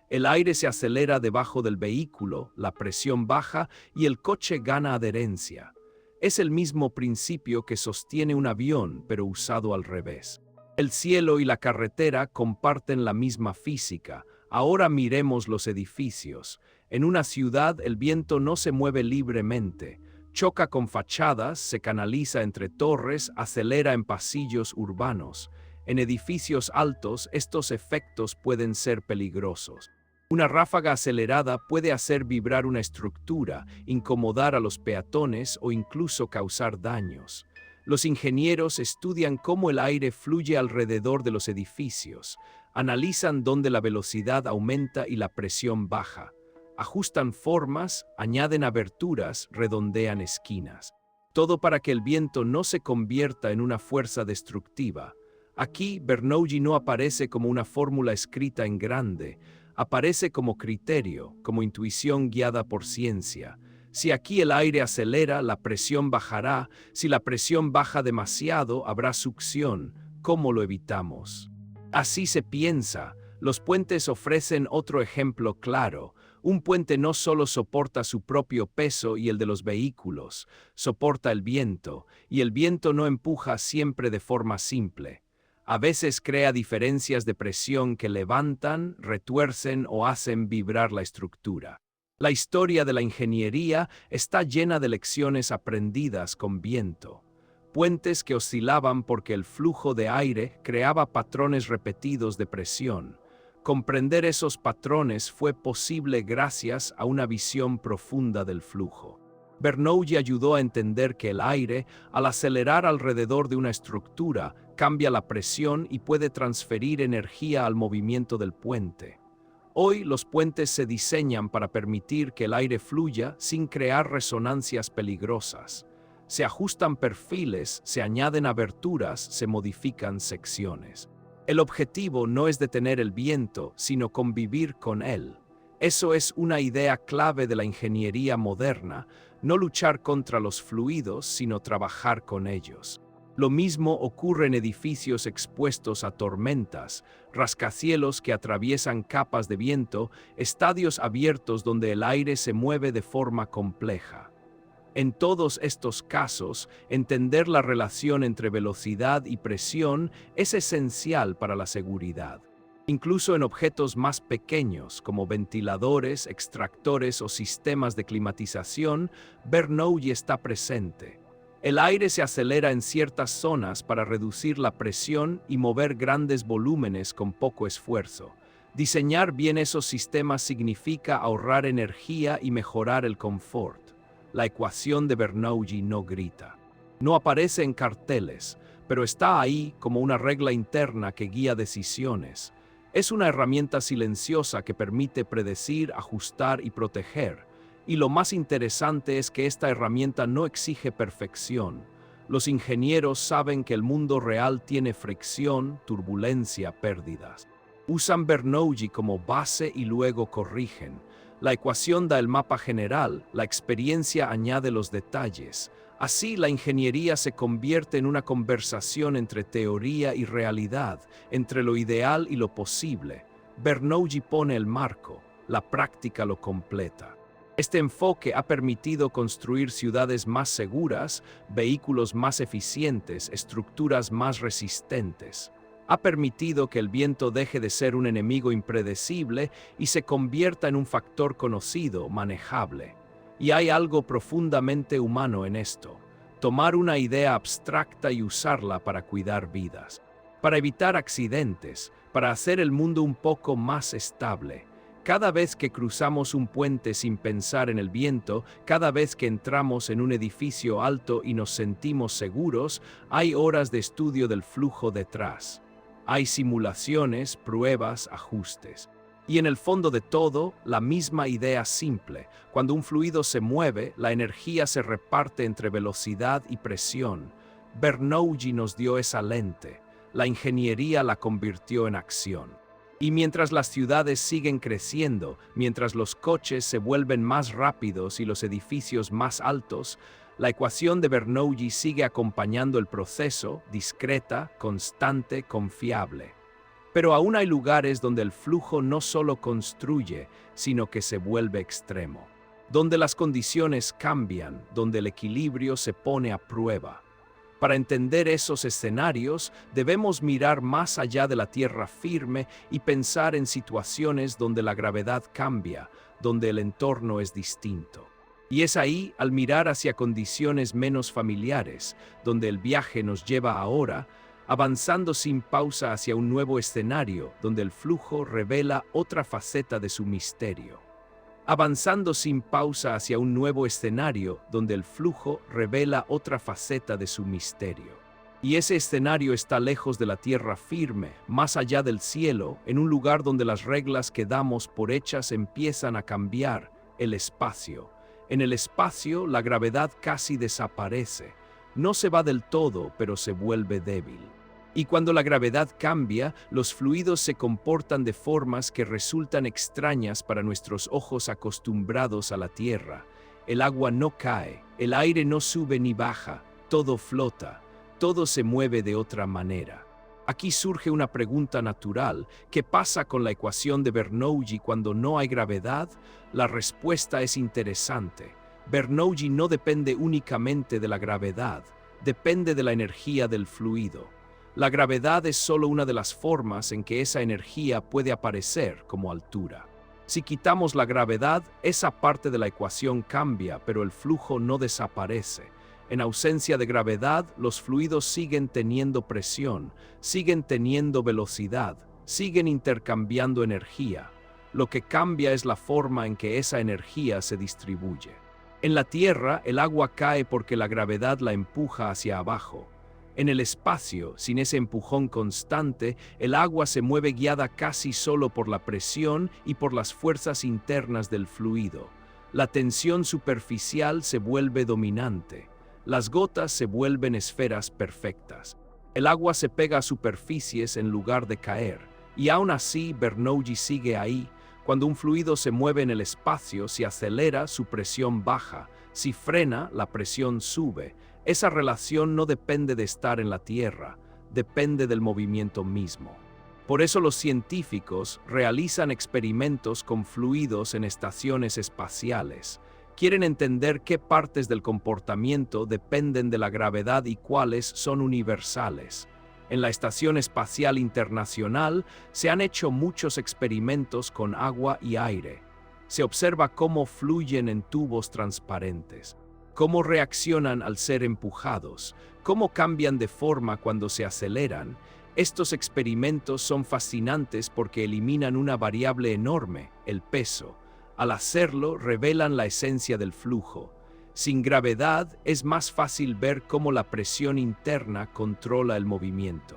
El aire se acelera debajo del vehículo, la presión baja y el coche gana adherencia. Es el mismo principio que sostiene un avión, pero usado al revés. El cielo y la carretera comparten la misma física. Ahora miremos los edificios. En una ciudad el viento no se mueve libremente. Choca con fachadas, se canaliza entre torres, acelera en pasillos urbanos. En edificios altos estos efectos pueden ser peligrosos. Una ráfaga acelerada puede hacer vibrar una estructura, incomodar a los peatones o incluso causar daños. Los ingenieros estudian cómo el aire fluye alrededor de los edificios, analizan dónde la velocidad aumenta y la presión baja. Ajustan formas, añaden aberturas, redondean esquinas. Todo para que el viento no se convierta en una fuerza destructiva. Aquí, Bernoulli no aparece como una fórmula escrita en grande, aparece como criterio, como intuición guiada por ciencia. Si aquí el aire acelera, la presión bajará. Si la presión baja demasiado, habrá succión. ¿Cómo lo evitamos? Así se piensa. Los puentes ofrecen otro ejemplo claro. Un puente no solo soporta su propio peso y el de los vehículos, soporta el viento, y el viento no empuja siempre de forma simple. A veces crea diferencias de presión que levantan, retuercen o hacen vibrar la estructura. La historia de la ingeniería está llena de lecciones aprendidas con viento. Puentes que oscilaban porque el flujo de aire creaba patrones repetidos de presión. Comprender esos patrones fue posible gracias a una visión profunda del flujo. Bernoulli ayudó a entender que el aire, al acelerar alrededor de una estructura, cambia la presión y puede transferir energía al movimiento del puente. Hoy los puentes se diseñan para permitir que el aire fluya sin crear resonancias peligrosas. Se ajustan perfiles, se añaden aberturas, se modifican secciones. El objetivo no es detener el viento, sino convivir con él. Eso es una idea clave de la ingeniería moderna, no luchar contra los fluidos, sino trabajar con ellos. Lo mismo ocurre en edificios expuestos a tormentas, rascacielos que atraviesan capas de viento, estadios abiertos donde el aire se mueve de forma compleja. En todos estos casos, entender la relación entre velocidad y presión es esencial para la seguridad. Incluso en objetos más pequeños, como ventiladores, extractores o sistemas de climatización, Bernoulli está presente. El aire se acelera en ciertas zonas para reducir la presión y mover grandes volúmenes con poco esfuerzo. Diseñar bien esos sistemas significa ahorrar energía y mejorar el confort. La ecuación de Bernoulli no grita. No aparece en carteles, pero está ahí como una regla interna que guía decisiones. Es una herramienta silenciosa que permite predecir, ajustar y proteger. Y lo más interesante es que esta herramienta no exige perfección. Los ingenieros saben que el mundo real tiene fricción, turbulencia, pérdidas. Usan Bernoulli como base y luego corrigen. La ecuación da el mapa general, la experiencia añade los detalles. Así, la ingeniería se convierte en una conversación entre teoría y realidad, entre lo ideal y lo posible. Bernoulli pone el marco, la práctica lo completa. Este enfoque ha permitido construir ciudades más seguras, vehículos más eficientes, estructuras más resistentes. Ha permitido que el viento deje de ser un enemigo impredecible y se convierta en un factor conocido, manejable. Y hay algo profundamente humano en esto: tomar una idea abstracta y usarla para cuidar vidas, para evitar accidentes, para hacer el mundo un poco más estable. Cada vez que cruzamos un puente sin pensar en el viento, cada vez que entramos en un edificio alto y nos sentimos seguros, hay horas de estudio del flujo detrás. Hay simulaciones, pruebas, ajustes. Y en el fondo de todo, la misma idea simple. Cuando un fluido se mueve, la energía se reparte entre velocidad y presión. Bernoulli nos dio esa lente. La ingeniería la convirtió en acción. Y mientras las ciudades siguen creciendo, mientras los coches se vuelven más rápidos y los edificios más altos, la ecuación de Bernoulli sigue acompañando el proceso, discreta, constante, confiable. Pero aún hay lugares donde el flujo no solo construye, sino que se vuelve extremo, donde las condiciones cambian, donde el equilibrio se pone a prueba. Para entender esos escenarios, debemos mirar más allá de la tierra firme y pensar en situaciones donde la gravedad cambia, donde el entorno es distinto. Y es ahí, al mirar hacia condiciones menos familiares, donde el viaje nos lleva ahora, avanzando sin pausa hacia un nuevo escenario, donde el flujo revela otra faceta de su misterio. Avanzando sin pausa hacia un nuevo escenario donde el flujo revela otra faceta de su misterio. Y ese escenario está lejos de la tierra firme, más allá del cielo, en un lugar donde las reglas que damos por hechas empiezan a cambiar: el espacio. En el espacio, la gravedad casi desaparece. No se va del todo, pero se vuelve débil. Y cuando la gravedad cambia, los fluidos se comportan de formas que resultan extrañas para nuestros ojos acostumbrados a la tierra. El agua no cae, el aire no sube ni baja, todo flota, todo se mueve de otra manera. Aquí surge una pregunta natural: ¿qué pasa con la ecuación de Bernoulli cuando no hay gravedad? La respuesta es interesante. Bernoulli no depende únicamente de la gravedad, depende de la energía del fluido. La gravedad es solo una de las formas en que esa energía puede aparecer como altura. Si quitamos la gravedad, esa parte de la ecuación cambia, pero el flujo no desaparece. En ausencia de gravedad, los fluidos siguen teniendo presión, siguen teniendo velocidad, siguen intercambiando energía. Lo que cambia es la forma en que esa energía se distribuye. En la Tierra, el agua cae porque la gravedad la empuja hacia abajo. En el espacio, sin ese empujón constante, el agua se mueve guiada casi solo por la presión y por las fuerzas internas del fluido. La tensión superficial se vuelve dominante. Las gotas se vuelven esferas perfectas. El agua se pega a superficies en lugar de caer. Y aún así, Bernoulli sigue ahí. Cuando un fluido se mueve en el espacio, si acelera, su presión baja. Si frena, la presión sube. Esa relación no depende de estar en la Tierra, depende del movimiento mismo. Por eso los científicos realizan experimentos con fluidos en estaciones espaciales. Quieren entender qué partes del comportamiento dependen de la gravedad y cuáles son universales. En la Estación Espacial Internacional se han hecho muchos experimentos con agua y aire. Se observa cómo fluyen en tubos transparentes, cómo reaccionan al ser empujados, cómo cambian de forma cuando se aceleran. Estos experimentos son fascinantes porque eliminan una variable enorme: el peso. Al hacerlo, revelan la esencia del flujo. Sin gravedad es más fácil ver cómo la presión interna controla el movimiento,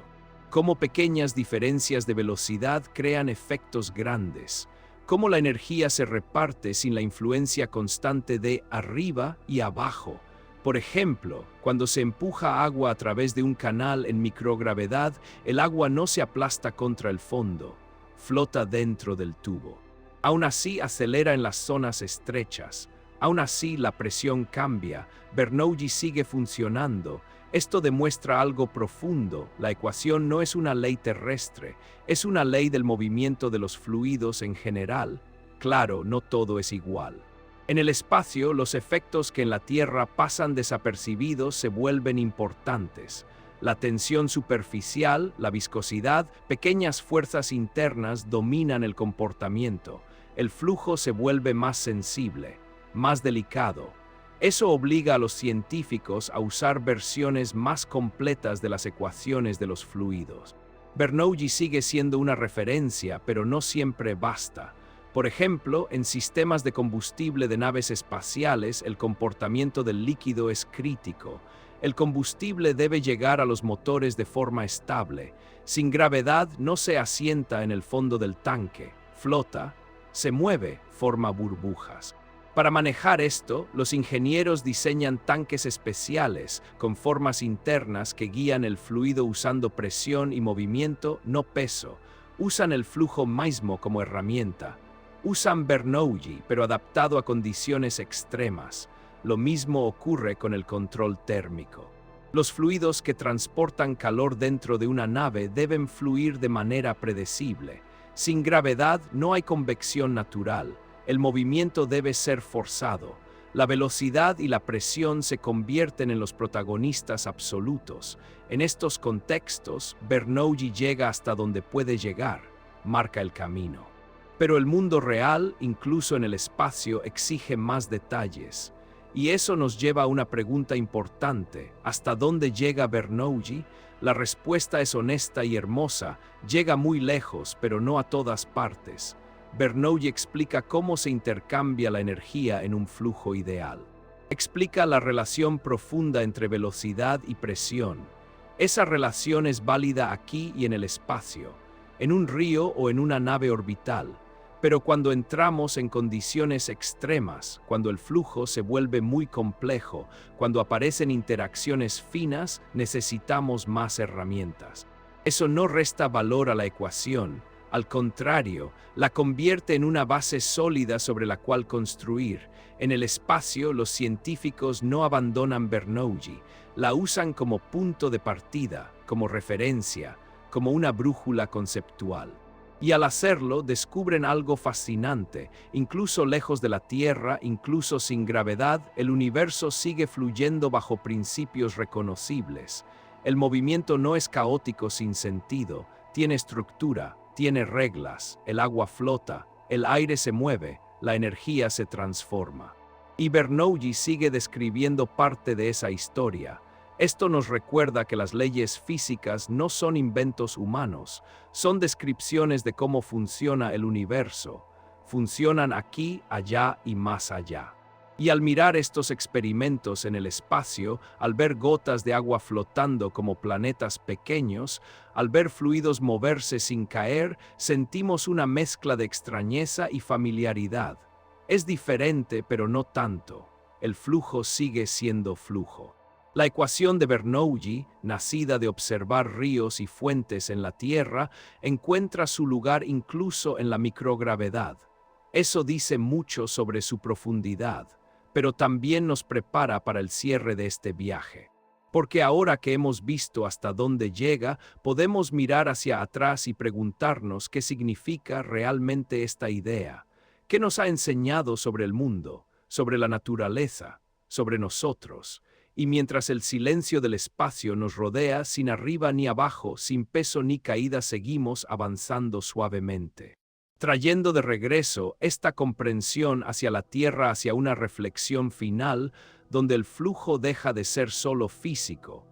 cómo pequeñas diferencias de velocidad crean efectos grandes, cómo la energía se reparte sin la influencia constante de arriba y abajo. Por ejemplo, cuando se empuja agua a través de un canal en microgravedad, el agua no se aplasta contra el fondo, flota dentro del tubo. Aún así acelera en las zonas estrechas. Aún así la presión cambia. Bernoulli sigue funcionando. Esto demuestra algo profundo. La ecuación no es una ley terrestre, es una ley del movimiento de los fluidos en general. Claro, no todo es igual. En el espacio, los efectos que en la Tierra pasan desapercibidos se vuelven importantes. La tensión superficial, la viscosidad, pequeñas fuerzas internas dominan el comportamiento. El flujo se vuelve más sensible, más delicado. Eso obliga a los científicos a usar versiones más completas de las ecuaciones de los fluidos. Bernoulli sigue siendo una referencia, pero no siempre basta. Por ejemplo, en sistemas de combustible de naves espaciales, el comportamiento del líquido es crítico. El combustible debe llegar a los motores de forma estable. Sin gravedad no se asienta en el fondo del tanque, flota, se mueve, forma burbujas. Para manejar esto, los ingenieros diseñan tanques especiales con formas internas que guían el fluido usando presión y movimiento, no peso. Usan el flujo mismo como herramienta. Usan Bernoulli, pero adaptado a condiciones extremas. Lo mismo ocurre con el control térmico. Los fluidos que transportan calor dentro de una nave deben fluir de manera predecible. Sin gravedad no hay convección natural. El movimiento debe ser forzado. La velocidad y la presión se convierten en los protagonistas absolutos. En estos contextos, Bernoulli llega hasta donde puede llegar, marca el camino. Pero el mundo real, incluso en el espacio, exige más detalles. Y eso nos lleva a una pregunta importante. ¿Hasta dónde llega Bernoulli? La respuesta es honesta y hermosa. Llega muy lejos, pero no a todas partes. Bernoulli explica cómo se intercambia la energía en un flujo ideal. Explica la relación profunda entre velocidad y presión. Esa relación es válida aquí y en el espacio, en un río o en una nave orbital. Pero cuando entramos en condiciones extremas, cuando el flujo se vuelve muy complejo, cuando aparecen interacciones finas, necesitamos más herramientas. Eso no resta valor a la ecuación. Al contrario, la convierte en una base sólida sobre la cual construir. En el espacio, los científicos no abandonan Bernoulli, la usan como punto de partida, como referencia, como una brújula conceptual. Y al hacerlo, descubren algo fascinante. Incluso lejos de la Tierra, incluso sin gravedad, el universo sigue fluyendo bajo principios reconocibles. El movimiento no es caótico sin sentido, tiene estructura. Tiene reglas, el agua flota, el aire se mueve, la energía se transforma. Y Bernoulli sigue describiendo parte de esa historia. Esto nos recuerda que las leyes físicas no son inventos humanos, son descripciones de cómo funciona el universo. Funcionan aquí, allá y más allá. Y al mirar estos experimentos en el espacio, al ver gotas de agua flotando como planetas pequeños, al ver fluidos moverse sin caer, sentimos una mezcla de extrañeza y familiaridad. Es diferente, pero no tanto. El flujo sigue siendo flujo. La ecuación de Bernoulli, nacida de observar ríos y fuentes en la Tierra, encuentra su lugar incluso en la microgravedad. Eso dice mucho sobre su profundidad, pero también nos prepara para el cierre de este viaje. Porque ahora que hemos visto hasta dónde llega, podemos mirar hacia atrás y preguntarnos qué significa realmente esta idea, qué nos ha enseñado sobre el mundo, sobre la naturaleza, sobre nosotros. Y mientras el silencio del espacio nos rodea, sin arriba ni abajo, sin peso ni caída, seguimos avanzando suavemente, trayendo de regreso esta comprensión hacia la Tierra, hacia una reflexión final, donde el flujo deja de ser solo físico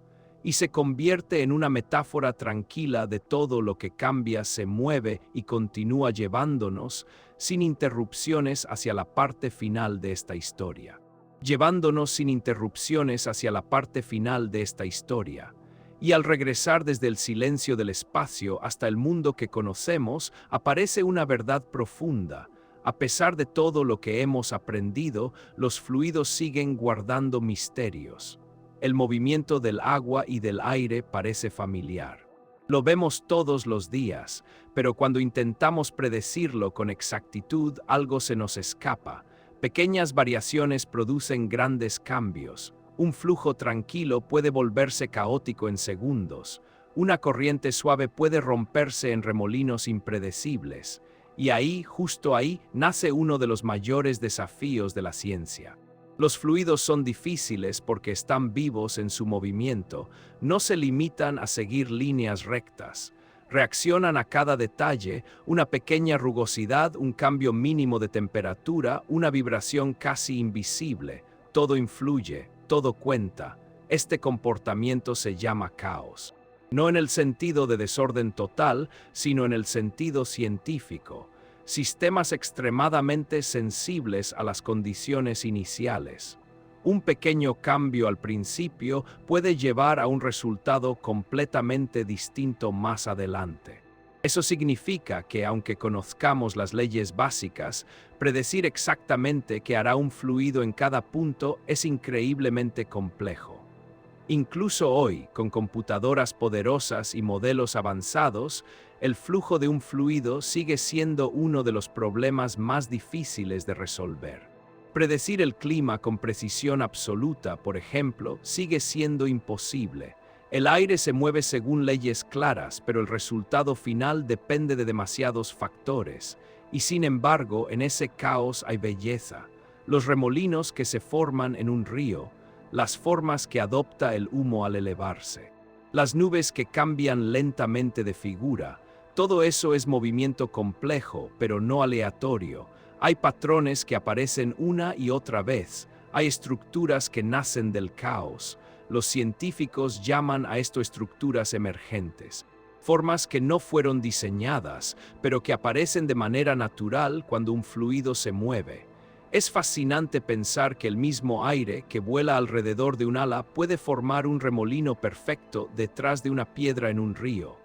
y se convierte en una metáfora tranquila de todo lo que cambia, se mueve y continúa llevándonos sin interrupciones hacia la parte final de esta historia. llevándonos sin interrupciones hacia la parte final de esta historia. Y al regresar desde el silencio del espacio hasta el mundo que conocemos, aparece una verdad profunda. A pesar de todo lo que hemos aprendido, los fluidos siguen guardando misterios. El movimiento del agua y del aire parece familiar. Lo vemos todos los días, pero cuando intentamos predecirlo con exactitud, algo se nos escapa. Pequeñas variaciones producen grandes cambios. Un flujo tranquilo puede volverse caótico en segundos. Una corriente suave puede romperse en remolinos impredecibles. Y ahí, justo ahí, nace uno de los mayores desafíos de la ciencia. Los fluidos son difíciles porque están vivos en su movimiento, no se limitan a seguir líneas rectas. Reaccionan a cada detalle, una pequeña rugosidad, un cambio mínimo de temperatura, una vibración casi invisible. Todo influye, todo cuenta. Este comportamiento se llama caos. No en el sentido de desorden total, sino en el sentido científico. Sistemas extremadamente sensibles a las condiciones iniciales. Un pequeño cambio al principio puede llevar a un resultado completamente distinto más adelante. Eso significa que, aunque conozcamos las leyes básicas, predecir exactamente qué hará un fluido en cada punto es increíblemente complejo. Incluso hoy, con computadoras poderosas y modelos avanzados, el flujo de un fluido sigue siendo uno de los problemas más difíciles de resolver. Predecir el clima con precisión absoluta, por ejemplo, sigue siendo imposible. El aire se mueve según leyes claras, pero el resultado final depende de demasiados factores. Y sin embargo, en ese caos hay belleza. Los remolinos que se forman en un río, las formas que adopta el humo al elevarse, las nubes que cambian lentamente de figura. Todo eso es movimiento complejo, pero no aleatorio. Hay patrones que aparecen una y otra vez. Hay estructuras que nacen del caos. Los científicos llaman a esto estructuras emergentes. Formas que no fueron diseñadas, pero que aparecen de manera natural cuando un fluido se mueve. Es fascinante pensar que el mismo aire que vuela alrededor de un ala puede formar un remolino perfecto detrás de una piedra en un río.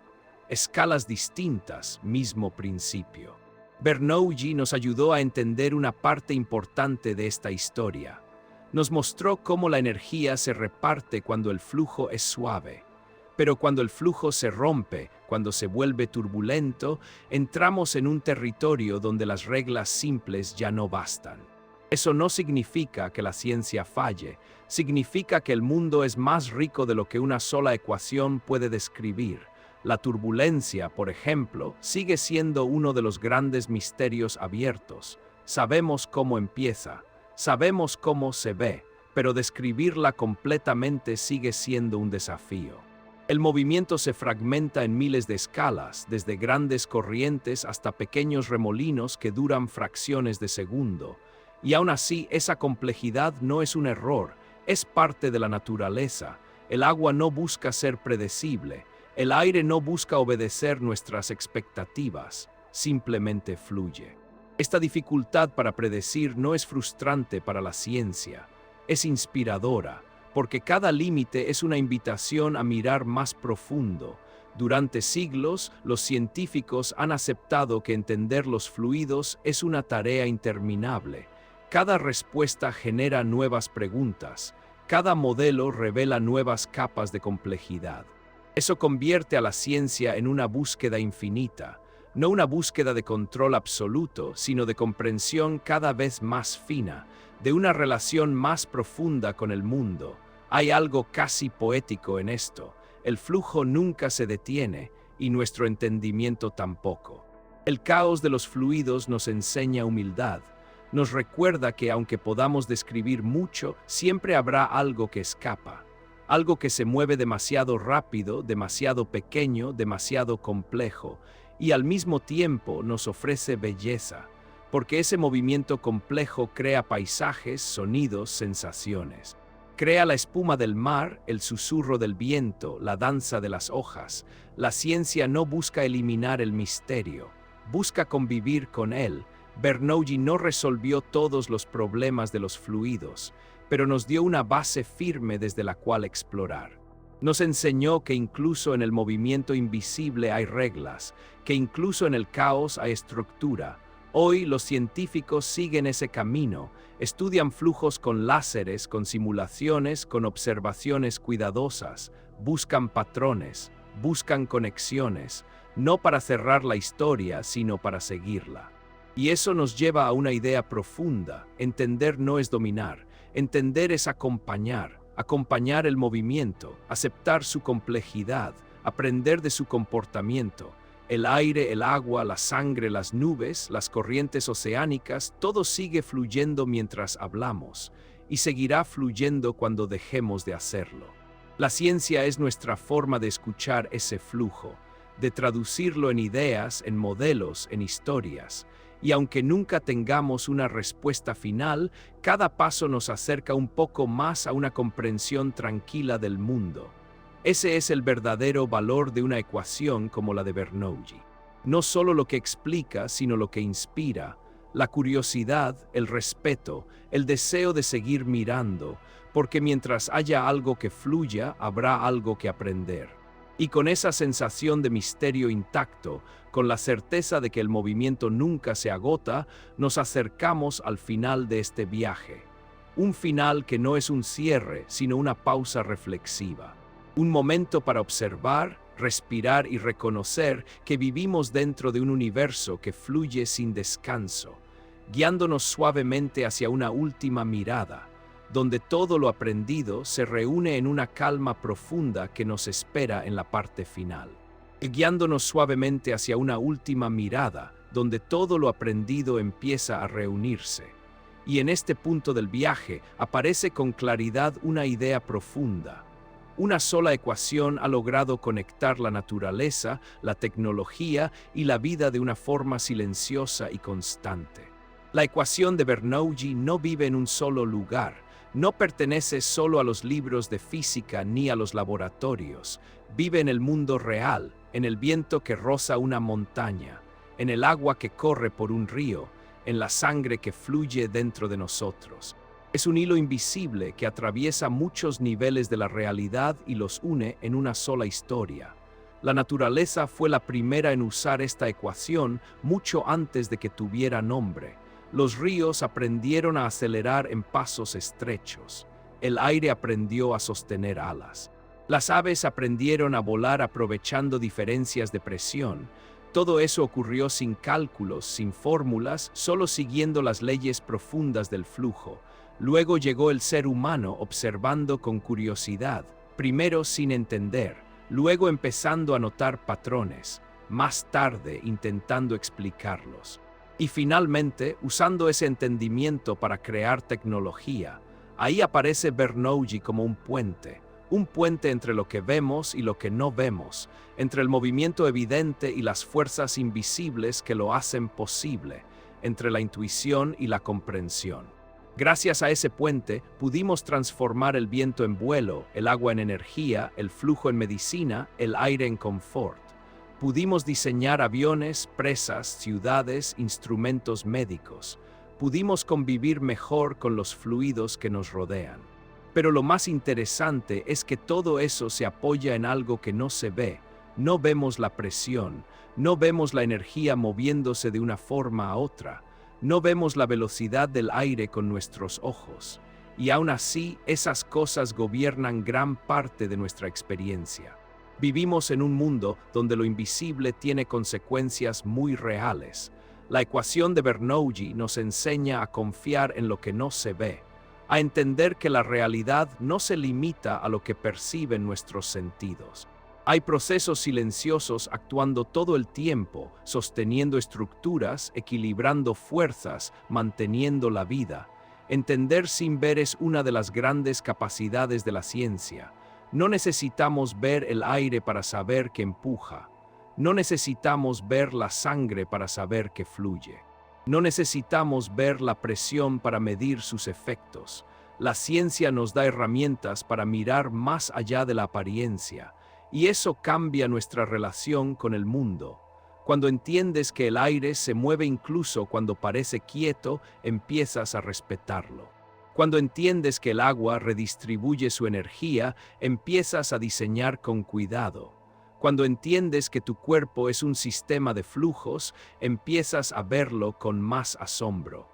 Escalas distintas, mismo principio. Bernoulli nos ayudó a entender una parte importante de esta historia. Nos mostró cómo la energía se reparte cuando el flujo es suave. Pero cuando el flujo se rompe, cuando se vuelve turbulento, entramos en un territorio donde las reglas simples ya no bastan. Eso no significa que la ciencia falle, significa que el mundo es más rico de lo que una sola ecuación puede describir. La turbulencia, por ejemplo, sigue siendo uno de los grandes misterios abiertos. Sabemos cómo empieza, sabemos cómo se ve, pero describirla completamente sigue siendo un desafío. El movimiento se fragmenta en miles de escalas, desde grandes corrientes hasta pequeños remolinos que duran fracciones de segundo. Y aún así, esa complejidad no es un error, es parte de la naturaleza. El agua no busca ser predecible, el aire no busca obedecer nuestras expectativas, simplemente fluye. Esta dificultad para predecir no es frustrante para la ciencia, es inspiradora, porque cada límite es una invitación a mirar más profundo. Durante siglos, los científicos han aceptado que entender los fluidos es una tarea interminable. Cada respuesta genera nuevas preguntas, cada modelo revela nuevas capas de complejidad. Eso convierte a la ciencia en una búsqueda infinita, no una búsqueda de control absoluto, sino de comprensión cada vez más fina, de una relación más profunda con el mundo. Hay algo casi poético en esto. El flujo nunca se detiene y nuestro entendimiento tampoco. El caos de los fluidos nos enseña humildad. Nos recuerda que aunque podamos describir mucho, siempre habrá algo que escapa. Algo que se mueve demasiado rápido, demasiado pequeño, demasiado complejo, y al mismo tiempo nos ofrece belleza, porque ese movimiento complejo crea paisajes, sonidos, sensaciones. Crea la espuma del mar, el susurro del viento, la danza de las hojas. La ciencia no busca eliminar el misterio, busca convivir con él. Bernoulli no resolvió todos los problemas de los fluidos, pero nos dio una base firme desde la cual explorar. Nos enseñó que incluso en el movimiento invisible hay reglas, que incluso en el caos hay estructura. Hoy los científicos siguen ese camino, estudian flujos con láseres, con simulaciones, con observaciones cuidadosas, buscan patrones, buscan conexiones, no para cerrar la historia, sino para seguirla. Y eso nos lleva a una idea profunda: entender no es dominar, entender es acompañar el movimiento, aceptar su complejidad, aprender de su comportamiento. El aire, el agua, la sangre, las nubes, las corrientes oceánicas, todo sigue fluyendo mientras hablamos, y seguirá fluyendo cuando dejemos de hacerlo. La ciencia es nuestra forma de escuchar ese flujo, de traducirlo en ideas, en modelos, en historias. Y aunque nunca tengamos una respuesta final, cada paso nos acerca un poco más a una comprensión tranquila del mundo. Ese es el verdadero valor de una ecuación como la de Bernoulli. No solo lo que explica, sino lo que inspira, la curiosidad, el respeto, el deseo de seguir mirando, porque mientras haya algo que fluya, habrá algo que aprender. Y con esa sensación de misterio intacto, con la certeza de que el movimiento nunca se agota, nos acercamos al final de este viaje. Un final que no es un cierre, sino una pausa reflexiva. Un momento para observar, respirar y reconocer que vivimos dentro de un universo que fluye sin descanso, guiándonos suavemente hacia una última mirada, donde todo lo aprendido se reúne en una calma profunda que nos espera en la parte final. Guiándonos suavemente hacia una última mirada, donde todo lo aprendido empieza a reunirse. Y en este punto del viaje aparece con claridad una idea profunda. Una sola ecuación ha logrado conectar la naturaleza, la tecnología y la vida de una forma silenciosa y constante. La ecuación de Bernoulli no vive en un solo lugar, no pertenece solo a los libros de física ni a los laboratorios. Vive en el mundo real, en el viento que roza una montaña, en el agua que corre por un río, en la sangre que fluye dentro de nosotros. Es un hilo invisible que atraviesa muchos niveles de la realidad y los une en una sola historia. La naturaleza fue la primera en usar esta ecuación mucho antes de que tuviera nombre. Los ríos aprendieron a acelerar en pasos estrechos. El aire aprendió a sostener alas. Las aves aprendieron a volar aprovechando diferencias de presión. Todo eso ocurrió sin cálculos, sin fórmulas, solo siguiendo las leyes profundas del flujo. Luego llegó el ser humano observando con curiosidad, primero sin entender, luego empezando a notar patrones, más tarde intentando explicarlos. Y finalmente, usando ese entendimiento para crear tecnología. Ahí aparece Bernoulli como un puente entre lo que vemos y lo que no vemos, entre el movimiento evidente y las fuerzas invisibles que lo hacen posible, entre la intuición y la comprensión. Gracias a ese puente, pudimos transformar el viento en vuelo, el agua en energía, el flujo en medicina, el aire en confort. Pudimos diseñar aviones, presas, ciudades, instrumentos médicos. Pudimos convivir mejor con los fluidos que nos rodean. Pero lo más interesante es que todo eso se apoya en algo que no se ve. No vemos la presión, no vemos la energía moviéndose de una forma a otra. No vemos la velocidad del aire con nuestros ojos, y aún así esas cosas gobiernan gran parte de nuestra experiencia. Vivimos en un mundo donde lo invisible tiene consecuencias muy reales. La ecuación de Bernoulli nos enseña a confiar en lo que no se ve, a entender que la realidad no se limita a lo que perciben nuestros sentidos. Hay procesos silenciosos actuando todo el tiempo, sosteniendo estructuras, equilibrando fuerzas, manteniendo la vida. Entender sin ver es una de las grandes capacidades de la ciencia. No necesitamos ver el aire para saber que empuja. No necesitamos ver la sangre para saber que fluye. No necesitamos ver la presión para medir sus efectos. La ciencia nos da herramientas para mirar más allá de la apariencia. Y eso cambia nuestra relación con el mundo. Cuando entiendes que el aire se mueve incluso cuando parece quieto, empiezas a respetarlo. Cuando entiendes que el agua redistribuye su energía, empiezas a diseñar con cuidado. Cuando entiendes que tu cuerpo es un sistema de flujos, empiezas a verlo con más asombro.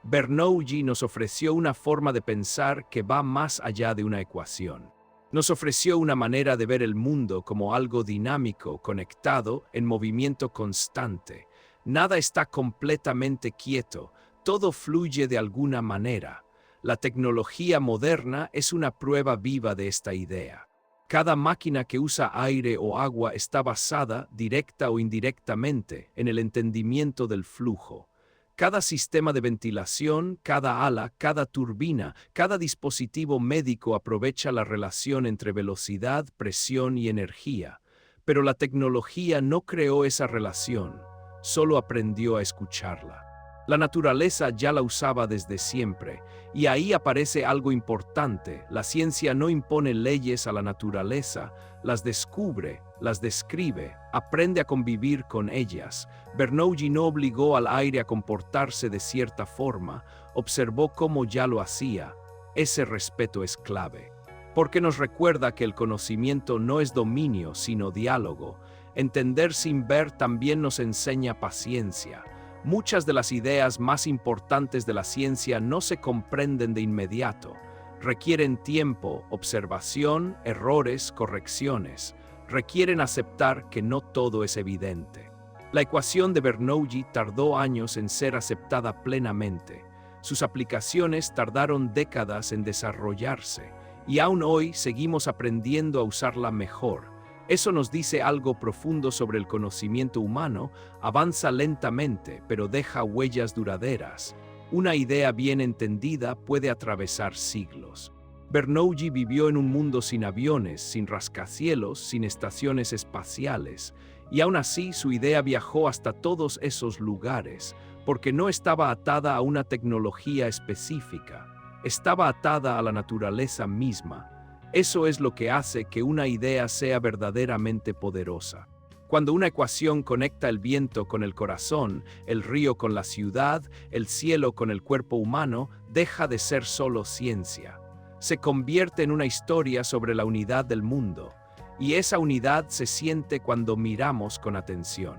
Bernoulli nos ofreció una forma de pensar que va más allá de una ecuación. Nos ofreció una manera de ver el mundo como algo dinámico, conectado, en movimiento constante. Nada está completamente quieto, todo fluye de alguna manera. La tecnología moderna es una prueba viva de esta idea. Cada máquina que usa aire o agua está basada, directa o indirectamente, en el entendimiento del flujo. Cada sistema de ventilación, cada ala, cada turbina, cada dispositivo médico aprovecha la relación entre velocidad, presión y energía. Pero la tecnología no creó esa relación, solo aprendió a escucharla. La naturaleza ya la usaba desde siempre, y ahí aparece algo importante. La ciencia no impone leyes a la naturaleza, las descubre, las describe, aprende a convivir con ellas. Bernoulli no obligó al aire a comportarse de cierta forma, observó cómo ya lo hacía. Ese respeto es clave, porque nos recuerda que el conocimiento no es dominio, sino diálogo. Entender sin ver también nos enseña paciencia. Muchas de las ideas más importantes de la ciencia no se comprenden de inmediato. Requieren tiempo, observación, errores, correcciones. Requieren aceptar que no todo es evidente. La ecuación de Bernoulli tardó años en ser aceptada plenamente. Sus aplicaciones tardaron décadas en desarrollarse, y aún hoy seguimos aprendiendo a usarla mejor. Eso nos dice algo profundo sobre el conocimiento humano. Avanza lentamente, pero deja huellas duraderas. Una idea bien entendida puede atravesar siglos. Bernoulli vivió en un mundo sin aviones, sin rascacielos, sin estaciones espaciales, y aún así su idea viajó hasta todos esos lugares, porque no estaba atada a una tecnología específica, estaba atada a la naturaleza misma. Eso es lo que hace que una idea sea verdaderamente poderosa. Cuando una ecuación conecta el viento con el corazón, el río con la ciudad, el cielo con el cuerpo humano, deja de ser solo ciencia. Se convierte en una historia sobre la unidad del mundo, y esa unidad se siente cuando miramos con atención.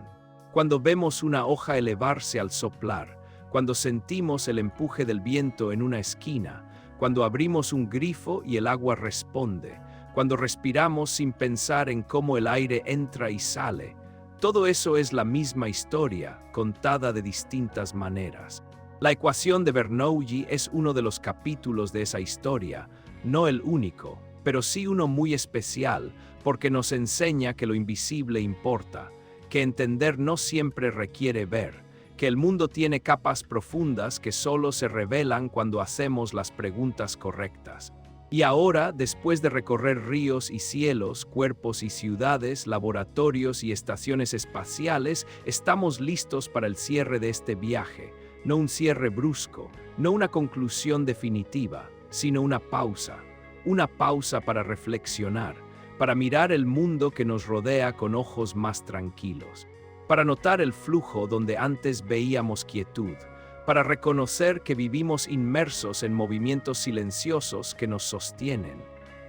Cuando vemos una hoja elevarse al soplar, cuando sentimos el empuje del viento en una esquina, cuando abrimos un grifo y el agua responde, cuando respiramos sin pensar en cómo el aire entra y sale. Todo eso es la misma historia, contada de distintas maneras. La ecuación de Bernoulli es uno de los capítulos de esa historia, no el único, pero sí uno muy especial, porque nos enseña que lo invisible importa, que entender no siempre requiere ver, que el mundo tiene capas profundas que solo se revelan cuando hacemos las preguntas correctas. Y ahora, después de recorrer ríos y cielos, cuerpos y ciudades, laboratorios y estaciones espaciales, estamos listos para el cierre de este viaje. No un cierre brusco, no una conclusión definitiva, sino una pausa para reflexionar, para mirar el mundo que nos rodea con ojos más tranquilos, para notar el flujo donde antes veíamos quietud, para reconocer que vivimos inmersos en movimientos silenciosos que nos sostienen.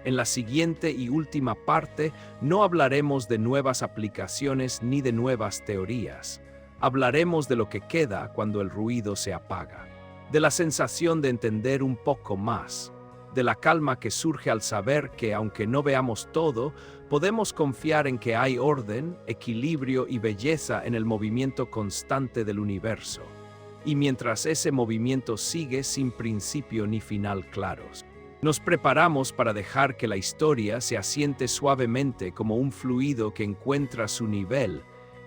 En la siguiente y última parte no hablaremos de nuevas aplicaciones ni de nuevas teorías. Hablaremos de lo que queda cuando el ruido se apaga, de la sensación de entender un poco más, de la calma que surge al saber que, aunque no veamos todo, podemos confiar en que hay orden, equilibrio y belleza en el movimiento constante del universo. Y mientras ese movimiento sigue sin principio ni final claros, nos preparamos para dejar que la historia se asiente suavemente como un fluido que encuentra su nivel,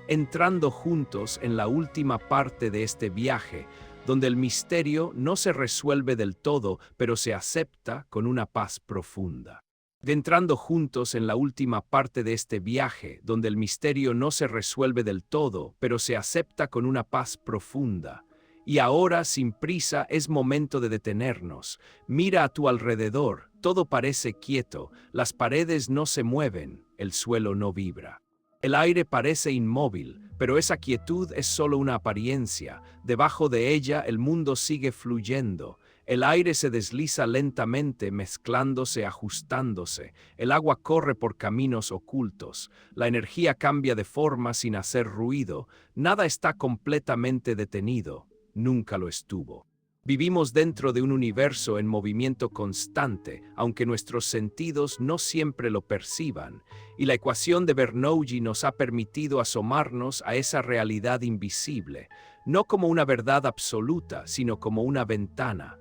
entrando juntos en la última parte de este viaje, donde el misterio no se resuelve del todo, pero se acepta con una paz profunda. Entrando juntos en la última parte de este viaje, donde el misterio no se resuelve del todo, pero se acepta con una paz profunda. Y ahora, sin prisa, es momento de detenernos. Mira a tu alrededor, todo parece quieto, las paredes no se mueven, el suelo no vibra. El aire parece inmóvil, pero esa quietud es solo una apariencia. Debajo de ella el mundo sigue fluyendo. El aire se desliza lentamente, mezclándose, ajustándose. El agua corre por caminos ocultos. La energía cambia de forma sin hacer ruido. Nada está completamente detenido. Nunca lo estuvo. Vivimos dentro de un universo en movimiento constante, aunque nuestros sentidos no siempre lo perciban, y la ecuación de Bernoulli nos ha permitido asomarnos a esa realidad invisible, no como una verdad absoluta, sino como una ventana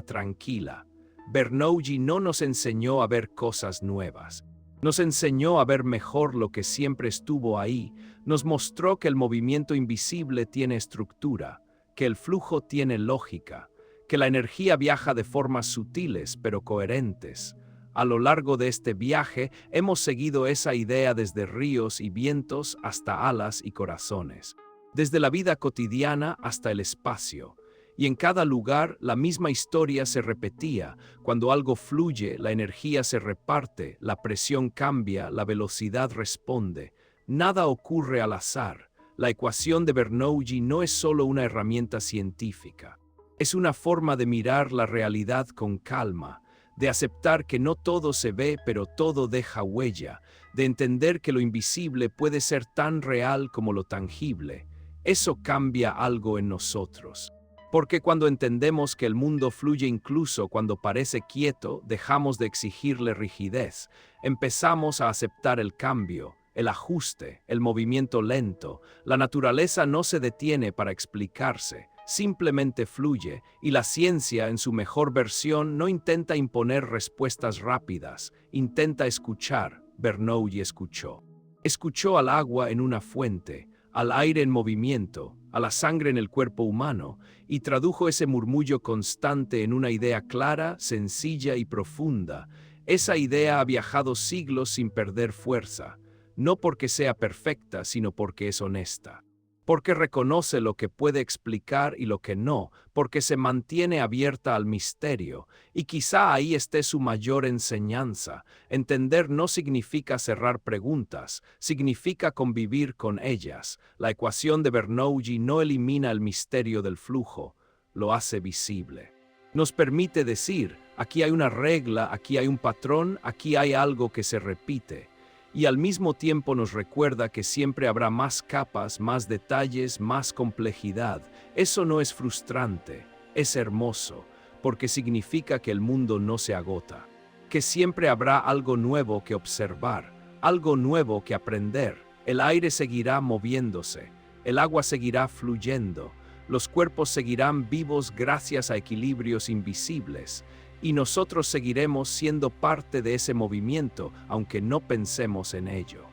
tranquila. Bernoulli no nos enseñó a ver cosas nuevas. Nos enseñó a ver mejor lo que siempre estuvo ahí. Nos mostró que el movimiento invisible tiene estructura, que el flujo tiene lógica, que la energía viaja de formas sutiles pero coherentes. A lo largo de este viaje hemos seguido esa idea desde ríos y vientos hasta alas y corazones, desde la vida cotidiana hasta el espacio. Y en cada lugar la misma historia se repetía. Cuando algo fluye, la energía se reparte, la presión cambia, la velocidad responde. Nada ocurre al azar. La ecuación de Bernoulli no es solo una herramienta científica. Es una forma de mirar la realidad con calma, de aceptar que no todo se ve, pero todo deja huella, de entender que lo invisible puede ser tan real como lo tangible. Eso cambia algo en nosotros. Porque cuando entendemos que el mundo fluye incluso cuando parece quieto, dejamos de exigirle rigidez, empezamos a aceptar el cambio, el ajuste, el movimiento lento. La naturaleza no se detiene para explicarse, simplemente fluye, y la ciencia en su mejor versión no intenta imponer respuestas rápidas, intenta escuchar. Bernoulli escuchó. Escuchó al agua en una fuente, al aire en movimiento, a la sangre en el cuerpo humano, y tradujo ese murmullo constante en una idea clara, sencilla y profunda. Esa idea ha viajado siglos sin perder fuerza, no porque sea perfecta, sino porque es honesta. Porque reconoce lo que puede explicar y lo que no, porque se mantiene abierta al misterio, y quizá ahí esté su mayor enseñanza. Entender no significa cerrar preguntas, significa convivir con ellas. La ecuación de Bernoulli no elimina el misterio del flujo, lo hace visible. Nos permite decir, aquí hay una regla, aquí hay un patrón, aquí hay algo que se repite. Y al mismo tiempo nos recuerda que siempre habrá más capas, más detalles, más complejidad. Eso no es frustrante, es hermoso, porque significa que el mundo no se agota, que siempre habrá algo nuevo que observar, algo nuevo que aprender. El aire seguirá moviéndose, el agua seguirá fluyendo, los cuerpos seguirán vivos gracias a equilibrios invisibles. Y nosotros seguiremos siendo parte de ese movimiento, aunque no pensemos en ello.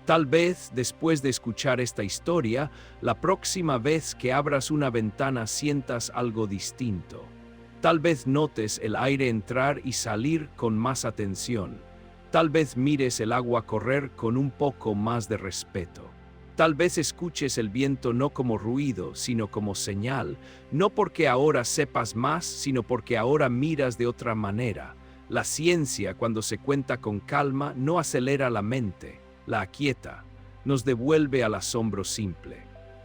Tal vez, después de escuchar esta historia, la próxima vez que abras una ventana sientas algo distinto. Tal vez notes el aire entrar y salir con más atención. Tal vez mires el agua correr con un poco más de respeto. Tal vez escuches el viento no como ruido, sino como señal, no porque ahora sepas más, sino porque ahora miras de otra manera. La ciencia, cuando se cuenta con calma, no acelera la mente, la aquieta, nos devuelve al asombro simple,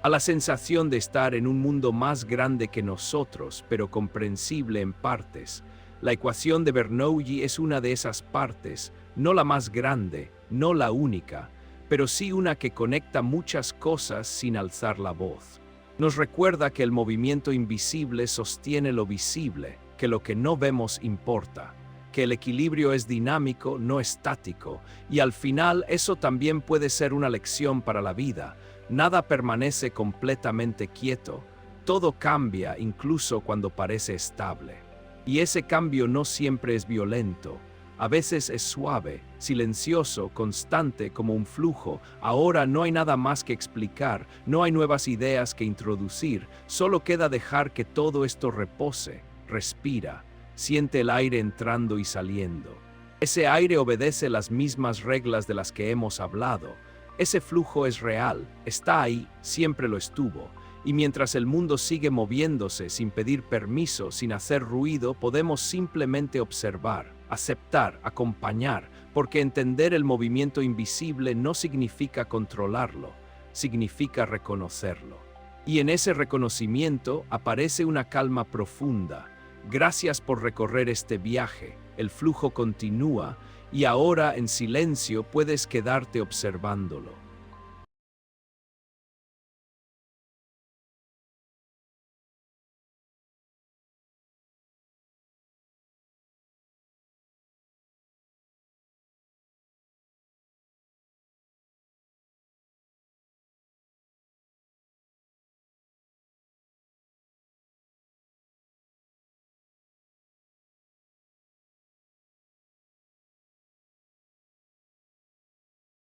a la sensación de estar en un mundo más grande que nosotros, pero comprensible en partes. La ecuación de Bernoulli es una de esas partes, no la más grande, no la única, pero sí una que conecta muchas cosas sin alzar la voz. Nos recuerda que el movimiento invisible sostiene lo visible, que lo que no vemos importa, que el equilibrio es dinámico, no estático, y al final eso también puede ser una lección para la vida. Nada permanece completamente quieto, todo cambia incluso cuando parece estable. Y ese cambio no siempre es violento. A veces es suave, silencioso, constante como un flujo. Ahora no hay nada más que explicar, no hay nuevas ideas que introducir, solo queda dejar que todo esto repose, respira, siente el aire entrando y saliendo. Ese aire obedece las mismas reglas de las que hemos hablado. Ese flujo es real, está ahí, siempre lo estuvo. Y mientras el mundo sigue moviéndose sin pedir permiso, sin hacer ruido, podemos simplemente observar, aceptar, acompañar, porque entender el movimiento invisible no significa controlarlo, significa reconocerlo. Y en ese reconocimiento aparece una calma profunda, Gracias por recorrer este viaje. El flujo continúa y ahora en silencio puedes quedarte observándolo.